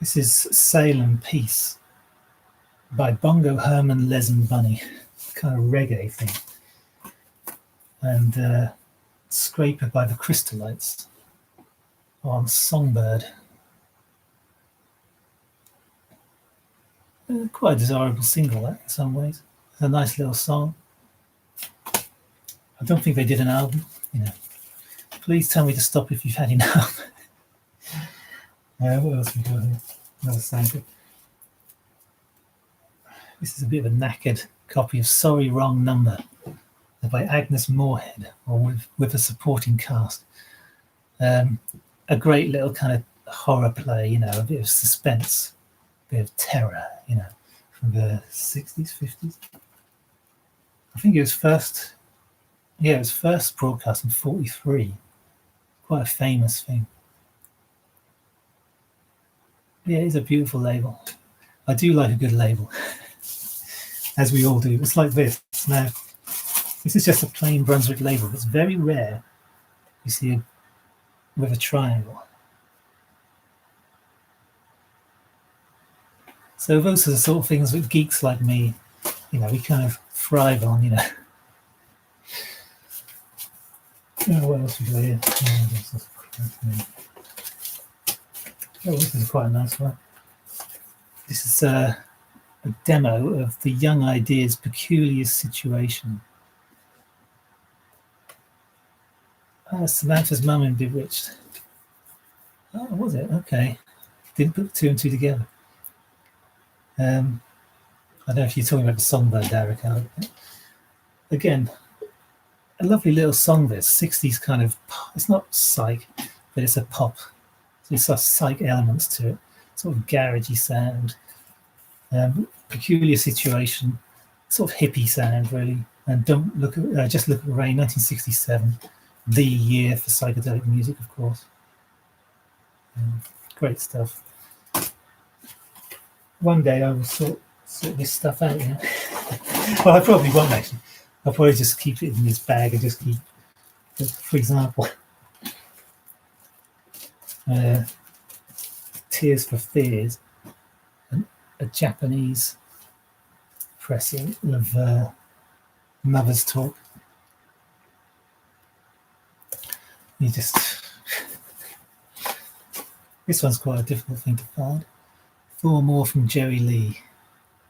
This is Salem Peace by Bongo Herman, Les and Bunny. Kind of reggae thing. And Scraper by the Crystallites on Songbird. Quite a desirable single, that, in some ways. It's a nice little song. I don't think they did an album, Please tell me to stop if you've had enough. What else we got here? Another sample. This is a bit of a knackered copy of Sorry Wrong Number by Agnes Moorehead, or with a supporting cast. A great little kind of horror play, a bit of suspense, a bit of terror, from the 60s, 50s. I think it was first broadcast in 1943. Quite a famous thing. Yeah, it's a beautiful label. I do like a good label, as we all do. It's like this. Now, this is just a plain Brunswick label. It's very rare you see it with a triangle. So those are the sort of things that geeks like me, we kind of thrive on, what else we got here? This is quite a nice one. This is a demo of the Young Ideas' Peculiar Situation. Samantha's Mum in Bewitched. Oh, was it? Okay. Didn't put 2 and 2 together. I don't know if you're talking about the songbird, Derek. Again, a lovely little song. This 60s kind of. It's not psych, but it's a pop. So it's got psych elements to it. Sort of garagey sound, peculiar situation, sort of hippie sound, really. And don't look at just look at Rain, 1967, the year for psychedelic music, of course. Great stuff. One day I will sort this stuff out. You know? Well, I probably won't actually. I'll probably just keep it in this bag and just keep, for example, Tears for Fears, a Japanese pressing of Mother's Talk. You just this one's quite a difficult thing to find. 4 More from Jerry Lee.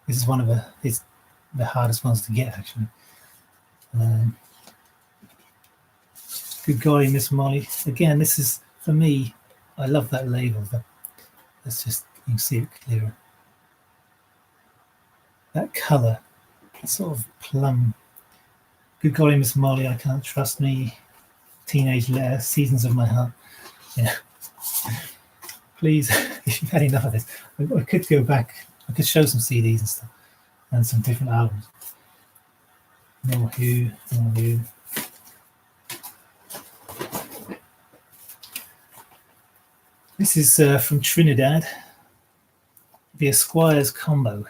This is one of the hardest ones to get, actually. Good golly, Miss Molly. Again, this is, for me, I love that label. Let's just, you can see it clearer. That colour, sort of plum. Good golly, Miss Molly, I Can't Trust Me. Teenage Letter, Seasons of My Heart. Yeah. Please, if you've had enough of this, I could go back. I could show some CDs and stuff, and some different albums. More Who. This is from Trinidad, the Esquires combo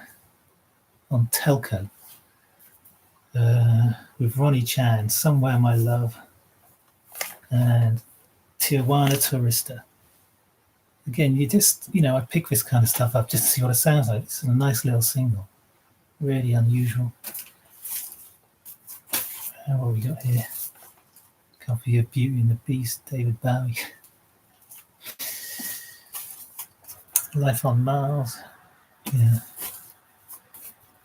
on Telco with Ronnie Chan, Somewhere My Love, and Tijuana Tourista. Again, I pick this kind of stuff up just to see what it sounds like. It's a nice little single, really unusual. And what we got here? Copy of Beauty and the Beast, David Bowie. Life on Mars. Yeah.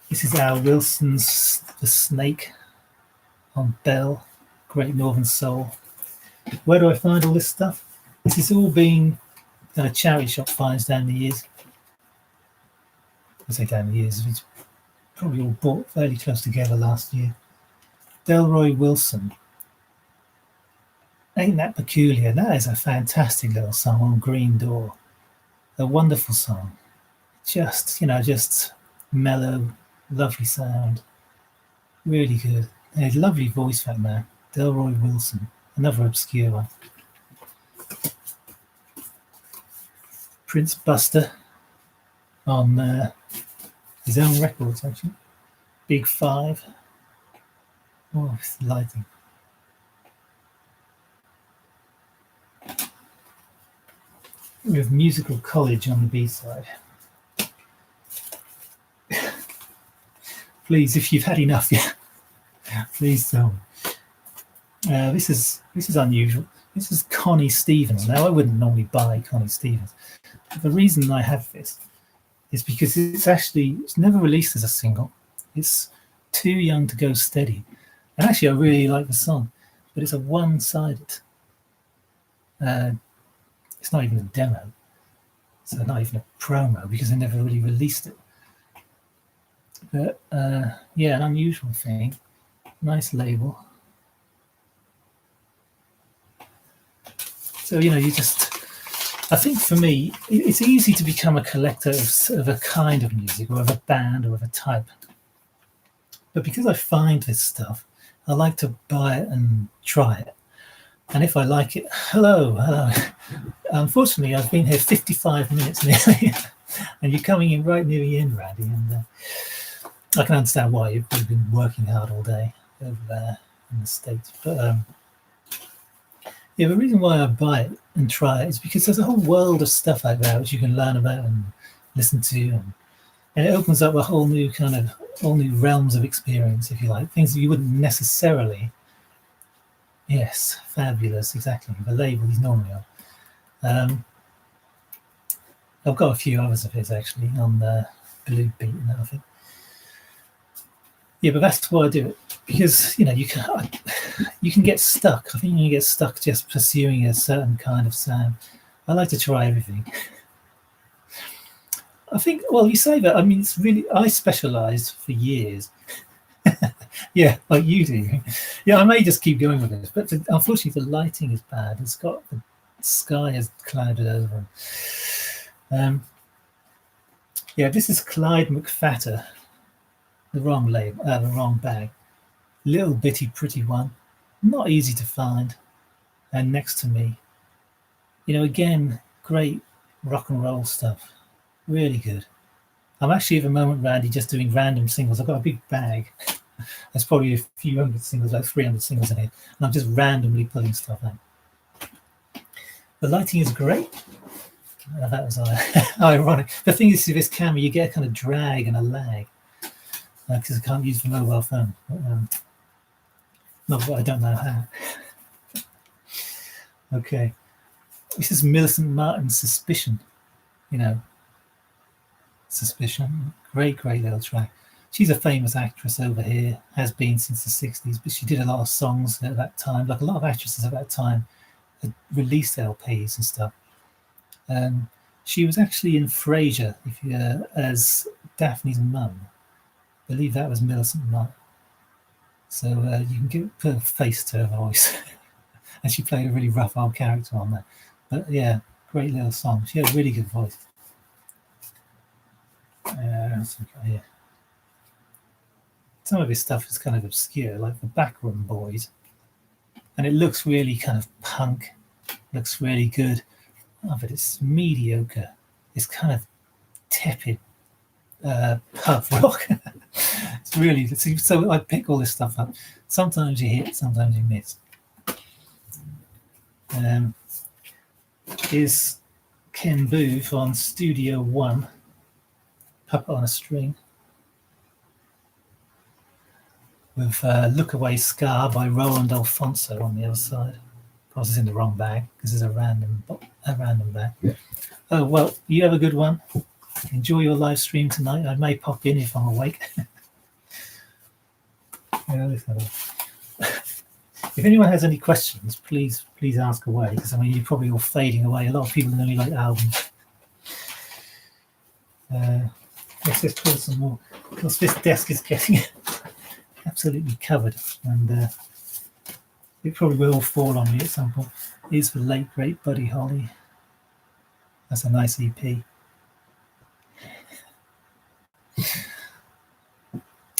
This is Al Wilson's The Snake on Bell, Great Northern Soul. Where do I find all this stuff? This has all been kind of charity shop finds down the years. I say down the years, it's probably all bought fairly close together last year. Delroy Wilson. Ain't That Peculiar? That is a fantastic little song on Green Door. A wonderful song. Just mellow, lovely sound. Really good. And a lovely voice, that man. Delroy Wilson. Another obscure one. Prince Buster on his own records, actually. Big Five. Oh, it's the lighting. With Musical College on the B-side. Please, if you've had enough, please don't. This is unusual. This is Connie Stevens. Now, I wouldn't normally buy Connie Stevens. But the reason I have this is because it's never released as a single. It's Too Young to Go Steady. And actually, I really like the song, but it's a one-sided. It's not even a demo. So not even a promo because they never really released it. But an unusual thing. Nice label. So, I think for me, it's easy to become a collector of a kind of music or of a band or of a type. But because I find this stuff, I like to buy it and try it. And if I like it, hello. Unfortunately, I've been here 55 minutes nearly, and you're coming in right near the end, Randy. And I can understand why you've probably been working hard all day over there in the States. But the reason why I buy it and try it is because there's a whole world of stuff out there which you can learn about and listen to, and it opens up a whole new realms of experience, if you like, things that you wouldn't necessarily. Yes, fabulous, exactly. The label he's normally on. I've got a few others of his actually on the Blue Beat and that, I think. Yeah, but that's why I do it, because you can get stuck. I think you can get stuck just pursuing a certain kind of sound. I like to try everything. I think, well, you say that. I mean, it's really, I specialised for years. Yeah, like you do. Yeah, I may just keep going with this, but unfortunately, the lighting is bad. It's got the sky is clouded over. Yeah, this is Clyde McFatter, the wrong label, the wrong bag. Little bitty pretty one, not easy to find. And next to me, again, great rock and roll stuff, really good. I'm actually at the moment, Randy, just doing random singles. I've got a big bag. There's probably a few hundred singles, like 300 singles in here, and I'm just randomly pulling stuff out. The lighting is great. That was ironic. The thing is, with this camera, you get a kind of drag and a lag because I can't use the mobile phone. Not that I don't know how. Okay, this is Millicent Martin's Suspicion. Suspicion. Great little track. She's a famous actress over here, has been since the 60s, but she did a lot of songs at that time. Like a lot of actresses at that time had released LPs and stuff. She was actually in Frasier as Daphne's mum. I believe that was Millicent Martin. So you can put a face to her voice. And she played a really rough old character on that. But yeah, great little song. She had a really good voice. Yeah. Some of his stuff is kind of obscure, like the Backroom Boys. And it looks really kind of punk, looks really good. Oh, but it's mediocre. It's kind of tepid pub rock. It's really, so I pick all this stuff up. Sometimes you hit, sometimes you miss. Is Ken Booth on Studio One, Puppet on a String, with Look Away Scar by Roland Alfonso on the other side. Of course, it's in the wrong bag because it's a random bag. Yeah. Oh, well, you have a good one. Enjoy your live stream tonight. I may pop in if I'm awake. If anyone has any questions, please ask away, because I mean, you're probably all fading away. A lot of people only like albums. Let's just pull some more, because this desk is getting absolutely covered, and it probably will all fall on me at some point. Here's the late great Buddy Holly. That's a nice EP.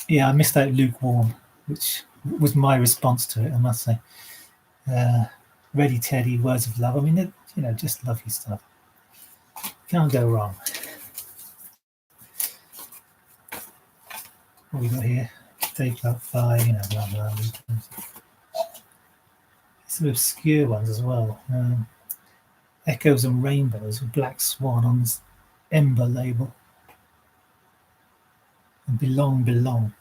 Yeah, I missed out Lukewarm, which was my response to it, I must say. Ready Teddy, Words of Love. I mean, just lovely stuff. Can't go wrong. What we got here? Dave Clark 5, blah, blah, blah. Some obscure ones as well. Echoes and Rainbows with Black Swan on this Ember label. And Belong.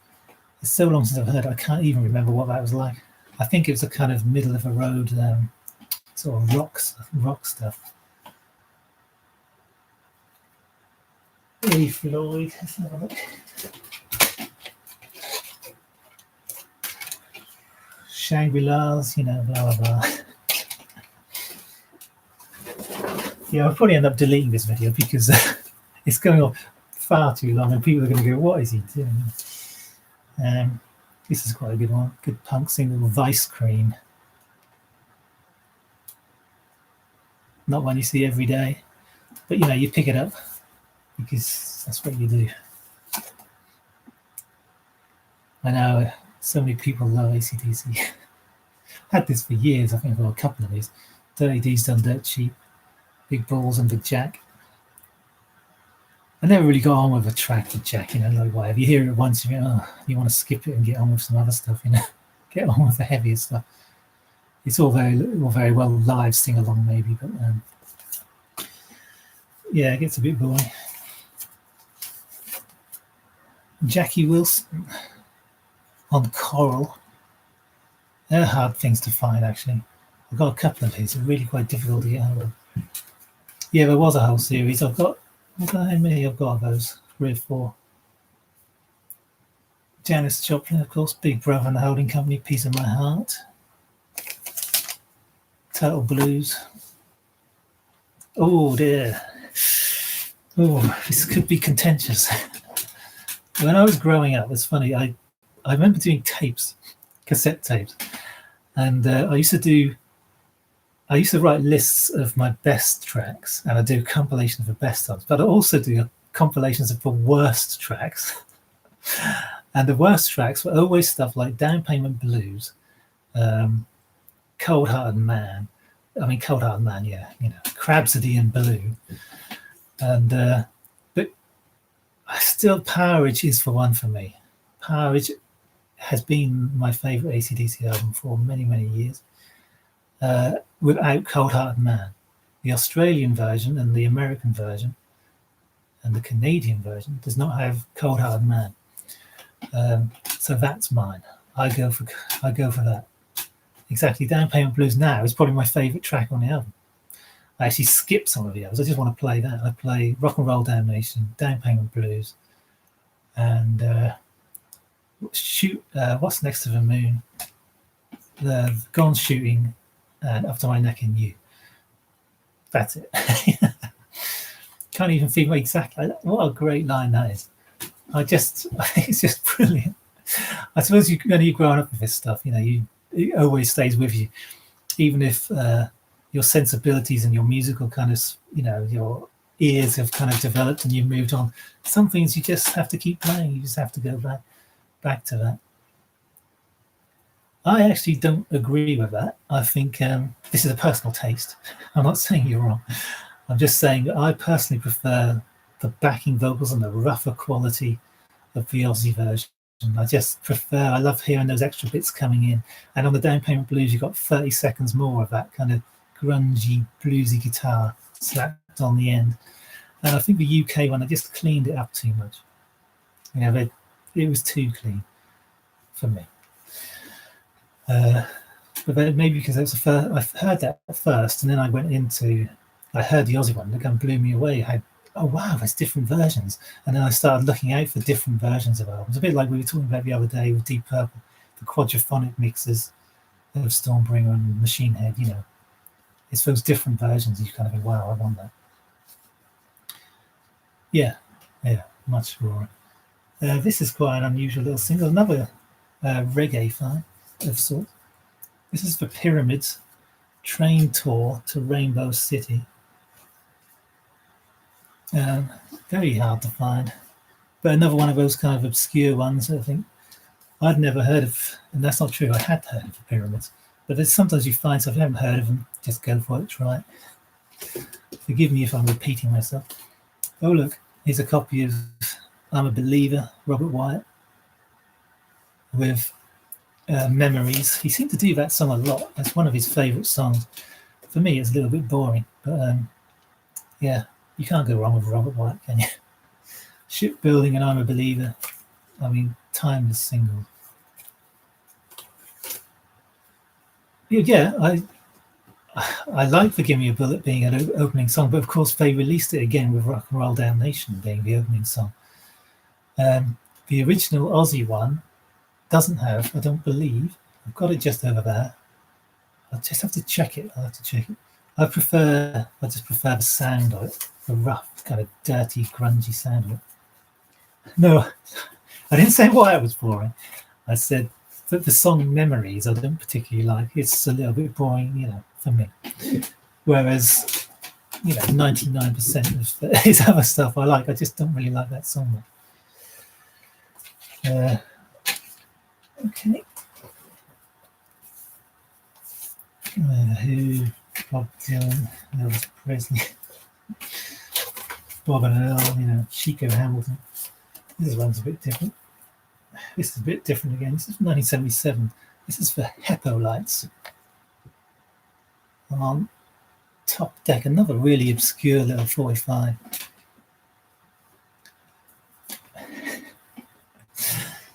It's so long since I've heard it, I can't even remember what that was like. I think it was a kind of middle of the road sort of rock stuff. Hey Floyd, let's have a look. Shangri-La's, blah blah blah. Yeah, I'll probably end up deleting this video because it's going on far too long and people are going to go, what is he doing? This is quite a good one. Good punk single, Vice Cream. Not one you see every day, but you pick it up because that's what you do. I know so many people love AC/DC. Had this for years, I think for a couple of years. Dirty D's Done Dirt Cheap, Big Balls and Big Jack. I never really got on with a track with Jack, like whatever. You hear it once, you want to skip it and get on with some other stuff, get on with the heavier stuff. It's all very well live sing along maybe, but yeah, it gets a bit boring. Jackie Wilson on Coral. They're hard things to find, actually. I've got a couple of these. They're really quite difficult to get hold of. Yeah, there was a whole series. I've got how many I've got of those? 3 or 4. Janis Joplin, of course, Big Brother and the Holding Company, Piece of My Heart. Total Blues. Oh dear. Oh, this could be contentious. When I was growing up, it's funny. I remember doing tapes, cassette tapes, and I used to write lists of my best tracks, and I do compilations of the best ones, but I also do compilations of the worst tracks. And the worst tracks were always stuff like Down Payment Blues, um, Cold Hearted Man. I mean, Cold Hearted Man, yeah, Crabsody and Blue. And but still, Powerage is for one for me. Powerage has been my favourite AC/DC album for many, many years. Without Cold Hearted Man, the Australian version and the American version and the Canadian version does not have Cold Hearted Man. So that's mine. I go for that. Exactly. Down Payment Blues now is probably my favourite track on the album. I actually skip some of the others. I just want to play that. I play Rock and Roll Damnation, Down Payment Blues, and What's Next to the Moon, the Gone Shooting, and Up to My Neck in You. That's it. Can't even figure exactly. What a great line that is. It's just brilliant. I suppose when you're growing up with this stuff, it always stays with you, even if your sensibilities and your musical kind of, your ears have kind of developed and you've moved on. Some things you just have to keep playing. You just have to go back to that. I actually don't agree with that. I think this is a personal taste. I'm not saying you're wrong. I'm just saying that I personally prefer the backing vocals and the rougher quality of the Aussie version. I love hearing those extra bits coming in. And on the Down Payment Blues, you've got 30 seconds more of that kind of grungy, bluesy guitar slapped on the end. And I think the UK one, I just cleaned it up too much. It was too clean for me. But then maybe because it was I heard that first, and then I heard the Aussie one, and it kind of blew me away. Oh wow, there's different versions. And then I started looking out for different versions of albums. A bit like we were talking about the other day with Deep Purple, the quadraphonic mixes of Stormbringer and Machine Head, It's those different versions you kind of go, wow, I want that. Yeah, much more. This is quite an unusual little single, another reggae file of sorts. This is the Pyramids train tour to Rainbow City. Very hard to find, but another one of those kind of obscure ones. I think I'd never heard of, and that's not true. I had heard of the Pyramids, but there's sometimes you find stuff you haven't heard of them. Just go for it, try it. Forgive me if I'm repeating myself. Oh look, here's a copy of "I'm a Believer," Robert Wyatt, with Memories. He seemed to do that song a lot. It's one of his favourite songs. For me, it's a little bit boring, but yeah. You can't go wrong with Robert Wyatt, can you? Shipbuilding and I'm a Believer. I mean, timeless single. Yeah, I like the Give Me a Bullet being an opening song, but of course they released it again with Rock and Roll Damnation being the opening song. The original Aussie one doesn't have, I don't believe, I've got it just over there. I'll just have to check it. I just prefer the sound of it, the rough, kind of dirty, grungy sound of it. No, I didn't say why it was boring. I said that the song Memories I don't particularly like. It's a little bit boring, for me. Whereas, 99% of his other stuff I like. I just don't really like that song much. Okay. Who? Bob Dylan, Elvis Presley, Bob and Earl, Chico Hamilton. This one's a bit different. This is a bit different again. This is 1977. This is for Heppolites. On Top Deck, another really obscure little 45.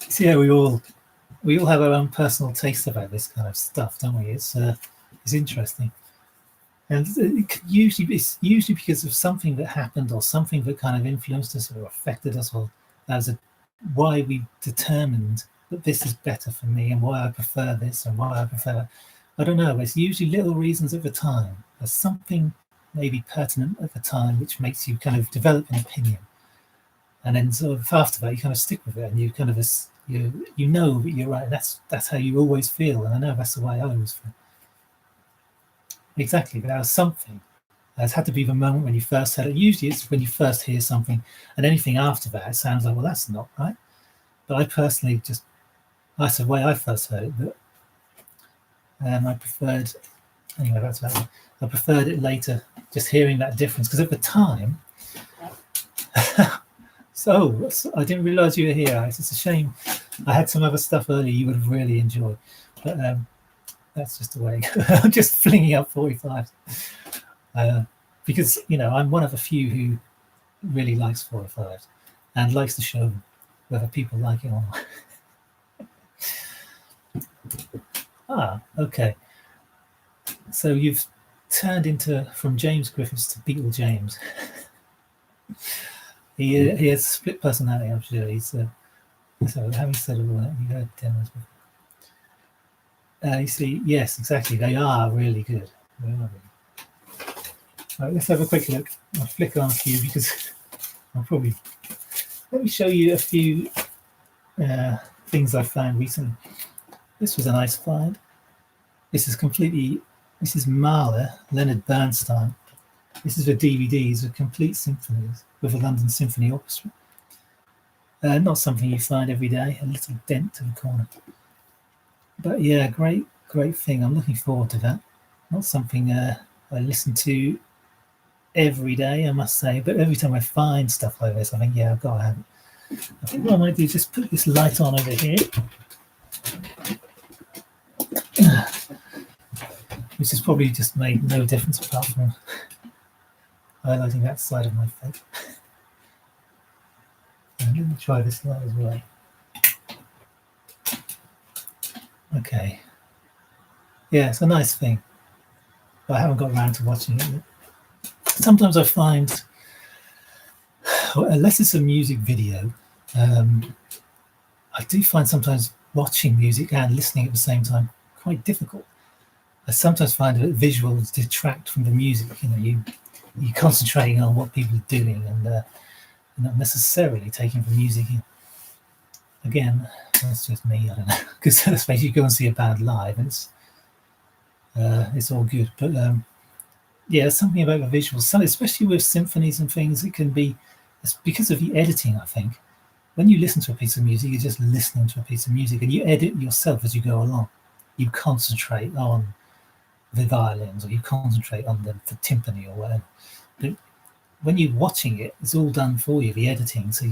See how we all have our own personal taste about this kind of stuff, don't we? It's interesting. And it's usually because of something that happened or something that kind of influenced us or affected us, or that was why we determined that this is better for me and why I prefer this and why I prefer. I don't know. It's usually little reasons at the time. There's something maybe pertinent at the time, which makes you kind of develop an opinion. And then sort of after that, you kind of stick with it, and you kind of you know that you're right. That's how you always feel, and I know that's the way I always feel. Exactly, but that was something. It's had to be the moment when you first heard it. Usually, it's when you first hear something, and anything after that, it sounds like, well, that's not right. But I personally that's the way I first heard it. But I preferred, anyway, that's about it. I preferred it later, just hearing that difference, because at the time. So I didn't realise you were here. It's a shame. I had some other stuff earlier you would have really enjoyed, but that's just the way. I'm just flinging up 45 because I'm one of a few who really likes 45 and likes to show them whether people like it or not. Okay. So you've turned from James Griffiths to Beetle James. He has split personality, I'm sure. He's so having said all that, you heard demos before. You see, yes, exactly. They are really good. They are really good. Right, let's have a quick look. I'll flick on a few because let me show you a few things I found recently. This was a nice find. This is Mahler, Leonard Bernstein. This is the DVDs of complete symphonies with the London Symphony Orchestra. Not something you find every day, a little dent to the corner. But yeah, great thing. I'm looking forward to that. Not something I listen to every day, I must say, but every time I find stuff like this, I think, yeah, I've got to have it. I think what I might do is just put this light on over here. Which has probably just made no difference apart from highlighting that side of my face. And let me try this light as well. Okay. Yeah, it's a nice thing, but I haven't got around to watching it yet. Sometimes I find, unless it's a music video, I do find sometimes watching music and listening at the same time quite difficult. I sometimes find that visuals detract from the music. You're concentrating on what people are doing and not necessarily taking the music in. Again, that's just me. I don't know, because let's face it, you go and see a band live, and it's all good. But yeah, something about the visuals, especially with symphonies and things, it's because of the editing. I think when you listen to a piece of music, you're just listening to a piece of music, and you edit yourself as you go along. You concentrate on the violins, or you concentrate on the timpani or whatever. But when you're watching it, it's all done for you, the editing. So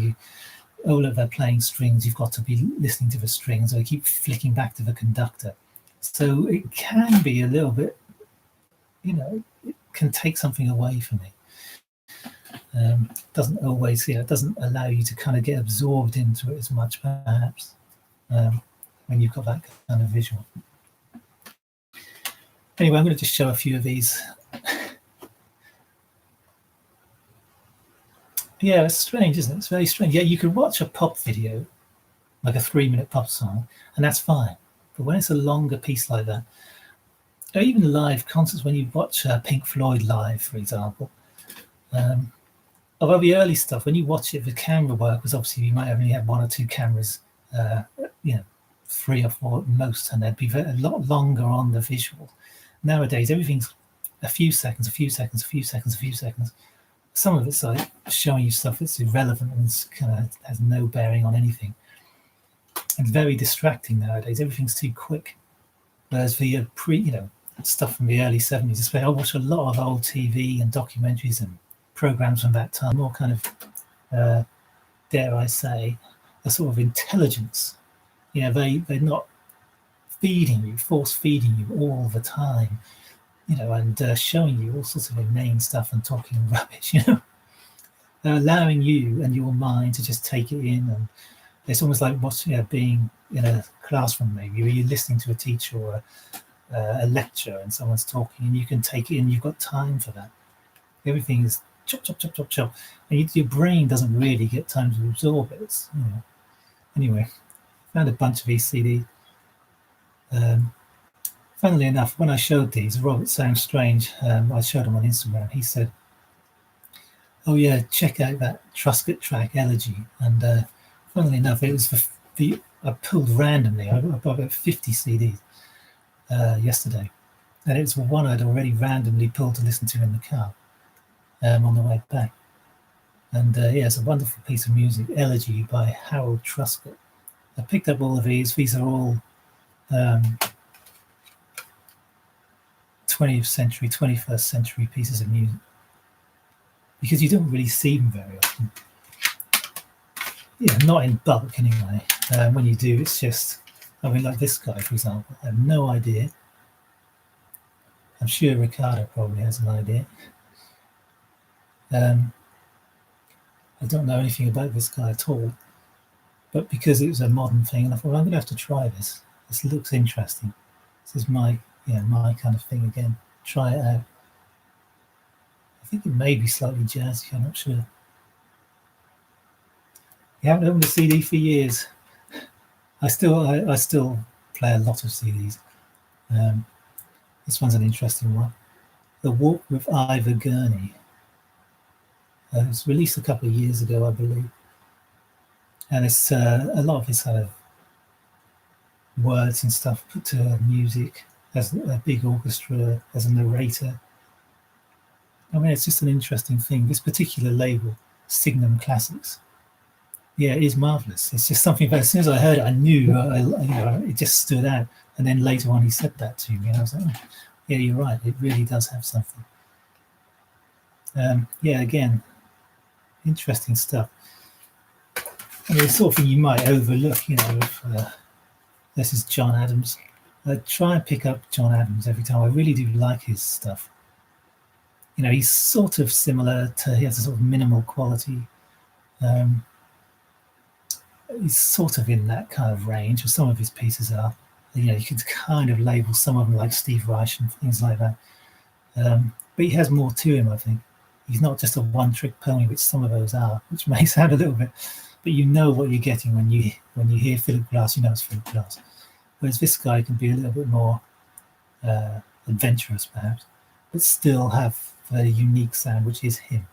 all of their playing strings, you've got to be listening to the strings, or you keep flicking back to the conductor. So it can be a little bit, it can take something away from me. Doesn't always, it doesn't allow you to kind of get absorbed into it as much, perhaps, when you've got that kind of visual. Anyway, I'm going to just show a few of these. Yeah, it's strange, isn't it? It's very strange. Yeah, you could watch a pop video, like a 3-minute pop song, and that's fine. But when it's a longer piece like that, or even live concerts, when you watch Pink Floyd live, for example, although the early stuff, when you watch it, the camera work was obviously, you might only have 1 or 2 cameras, 3 or 4 at most, and they'd be a lot longer on the visual. Nowadays, everything's a few seconds. Some of it's like showing you stuff that's irrelevant and kind of has no bearing on anything. It's very distracting nowadays. Everything's too quick. Whereas the stuff from the early 70s, especially, I watch a lot of old TV and documentaries and programs from that time, more kind of, dare I say, a sort of intelligence. They're not force feeding you all the time, and showing you all sorts of inane stuff and talking rubbish, They're allowing you and your mind to just take it in, and it's almost like being in a classroom, maybe, where you're listening to a teacher or a lecture and someone's talking, and you can take it in, you've got time for that. Everything is chop, chop, chop, chop, chop, and your brain doesn't really get time to absorb it. Anyway, found a bunch of these CDs. Funnily enough, when I showed these, Robert Sounds Strange, I showed him on Instagram. He said, "Oh yeah, check out that Truscott track, Elegy." And funnily enough, it was the I pulled randomly. I bought about 50 CDs yesterday, and it was one I'd already randomly pulled to listen to in the car on the way back. And yeah, it's a wonderful piece of music, Elegy by Harold Truscott. I picked up all of these. These are all 20th century, 21st century pieces of music, because you don't really see them very often. Yeah, not in bulk anyway. When you do, it's just, I mean, like this guy, for example, I have no idea. I'm sure Ricardo probably has an idea. I don't know anything about this guy at all, but because it was a modern thing, and I thought, well, I'm going to have to try this. This looks interesting. This is my kind of thing again. Try it out. I think it may be slightly jazzy. I'm not sure. You haven't opened a CD for years. I still play a lot of CDs. This one's an interesting one. The Walk with Ivor Gurney. It was released a couple of years ago, I believe. And it's a lot of his kind of words and stuff put to music, as a big orchestra, as a narrator. I mean, it's just an interesting thing. This particular label, Signum Classics, yeah, it is marvelous. It's just something that as soon as I heard it, I knew, it just stood out. And then later on, he said that to me, and I was like, oh, yeah, you're right. It really does have something. Yeah, again, interesting stuff. I mean, it's sort of thing you might overlook, if, this is John Adams. I try and pick up John Adams every time. I really do like his stuff. He's sort of similar to, he has a sort of minimal quality. He's sort of in that kind of range, or some of his pieces are. You could kind of label some of them like Steve Reich and things like that. But he has more to him, I think. He's not just a one-trick pony, which some of those are, which may sound a little bit, but you know what you're getting when you hear Philip Glass. You know it's Philip Glass. Whereas this guy can be a little bit more adventurous, perhaps, but still have a unique sound, which is him.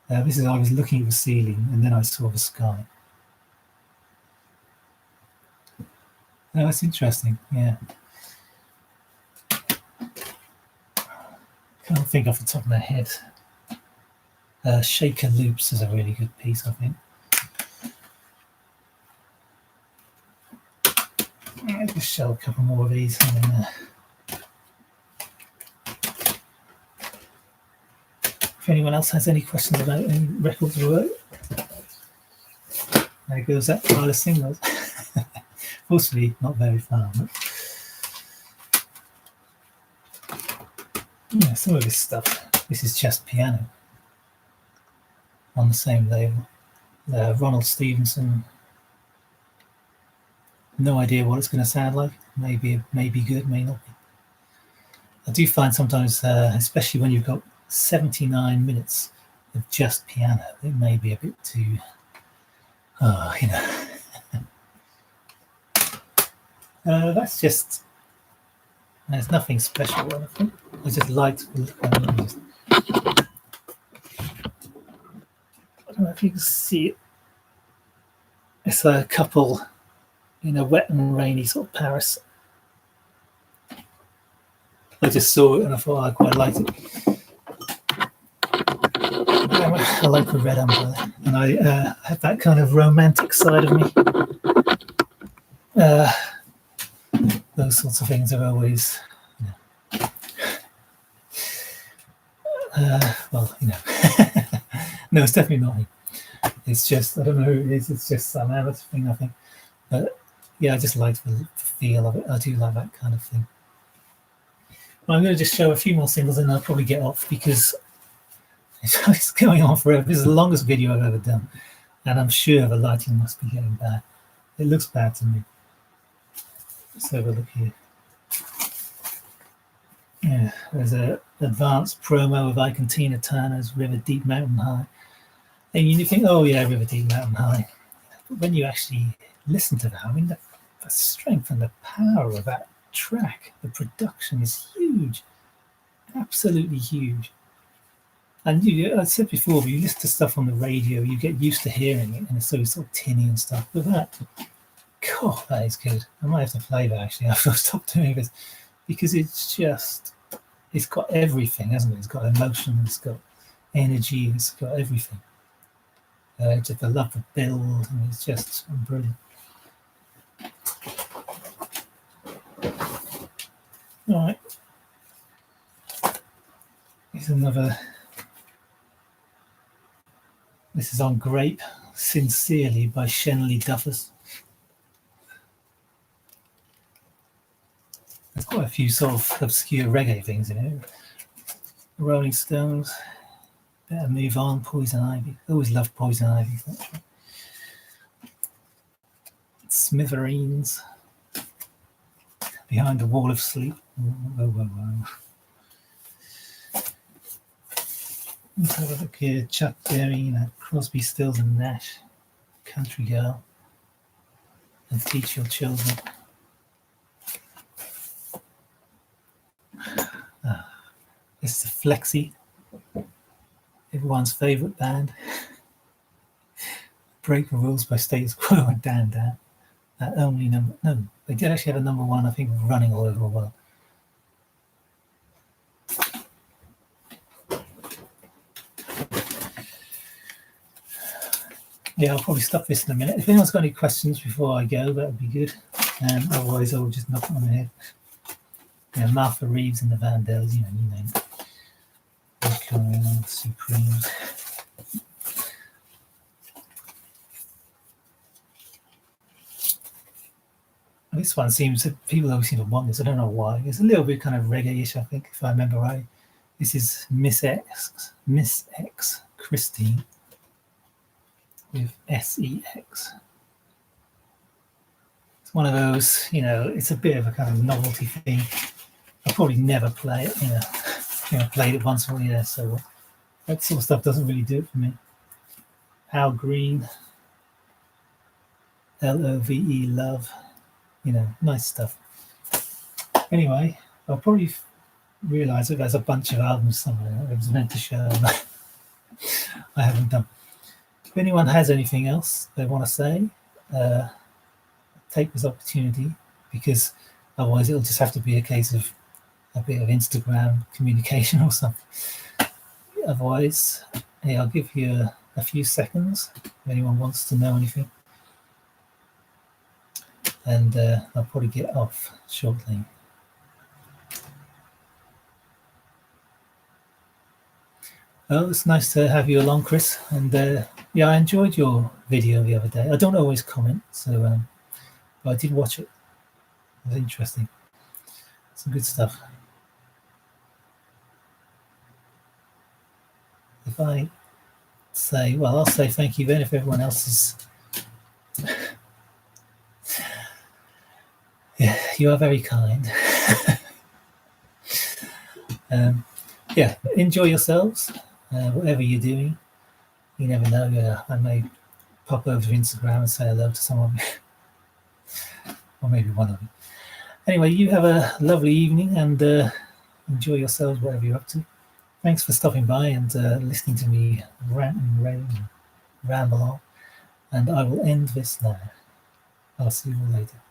I was looking at the ceiling, and then I saw the sky. Oh, that's interesting. Yeah. Can't think off the top of my head. Shaker Loops is a really good piece, I think. I'll just show a couple more of these. And then, if anyone else has any questions about any records or work, there goes that pile of singles. Fortunately, not very far. But yeah, some of this stuff. This is just piano on the same label. Ronald Stevenson. No idea what it's going to sound like. Maybe good, may not be. I do find sometimes, especially when you've got 79 minutes of just piano, it may be a bit too, that's just, there's nothing special. I think I just liked the look of it. I don't know if you can see it. It's a couple in a wet and rainy sort of Paris. I just saw it and I thought I quite liked it. I like the red umbrella, and I have that kind of romantic side of me. Those sorts of things are always, no, it's definitely not me. It's just, I don't know who it is. It's just some amateur thing, I think. But yeah, I just like the feel of it. I do like that kind of thing. Well, I'm going to just show a few more singles and I'll probably get off because it's going on forever. This is the longest video I've ever done. And I'm sure the lighting must be getting bad. It looks bad to me. Let's have a look here. Yeah, there's an advanced promo of Ike and Tina Turner's River Deep Mountain High. And you think, oh yeah, River Deep Mountain High. But when you actually listen to that, I mean, the strength and the power of that track, the production is huge, absolutely huge. And I said before, when you listen to stuff on the radio, you get used to hearing it, and it's so sort of tinny and stuff. But that, God, that is good. I might have to play that actually after I stop doing this, because it's got everything, hasn't it? It's got emotion, it's got energy, it's got everything. Just I love the build, and it's just brilliant. All right, here's another. This is on Grape, Sincerely by Shenley Duffus. There's quite a few sort of obscure reggae things in it. Rolling Stones, Better Move On, Poison Ivy. Always loved Poison Ivy. Smithereens, Behind the Wall of Sleep. Whoa, whoa, whoa. Let's have a look here. Chuck Berry, Crosby, Stills and Nash, Country Girl, and Teach Your Children. This is Flexi, everyone's favourite band. Break the Rules by Status Quo and Dan Dan. Only number, no, they did actually have a number one, I think, running all over the world. Yeah, I'll probably stop this in a minute. If anyone's got any questions before I go, that would be good. Otherwise, I'll just knock it on the head. Yeah, Martha Reeves and the Vandells, you name it. Supremes. This one seems that people always seem to want this. I don't know why. It's a little bit kind of reggae-ish, I think, if I remember right. This is Miss X Christine with SEX. It's one of those, it's a bit of a kind of novelty thing. I'll probably never play it, played it once or so that sort of stuff doesn't really do it for me. Al Green, LOVE, Love, nice stuff. Anyway, I'll probably realise that there's a bunch of albums somewhere I was meant to show, but I haven't done. If anyone has anything else they want to say, take this opportunity, because otherwise it'll just have to be a case of a bit of Instagram communication or something. Otherwise, hey, I'll give you a few seconds if anyone wants to know anything. And I'll probably get off shortly. Oh, it's nice to have you along, Chris. And yeah, I enjoyed your video the other day. I don't always comment, so but I did watch it. It was interesting. Some good stuff. If I say, well, I'll say thank you then if everyone else is. Yeah, you are very kind. Yeah, enjoy yourselves, whatever you're doing. You never know. I may pop over to Instagram and say hello to someone, or maybe one of you. Anyway, you have a lovely evening and enjoy yourselves, whatever you're up to. Thanks for stopping by and listening to me rant and rave and ramble on. And I will end this now. I'll see you all later.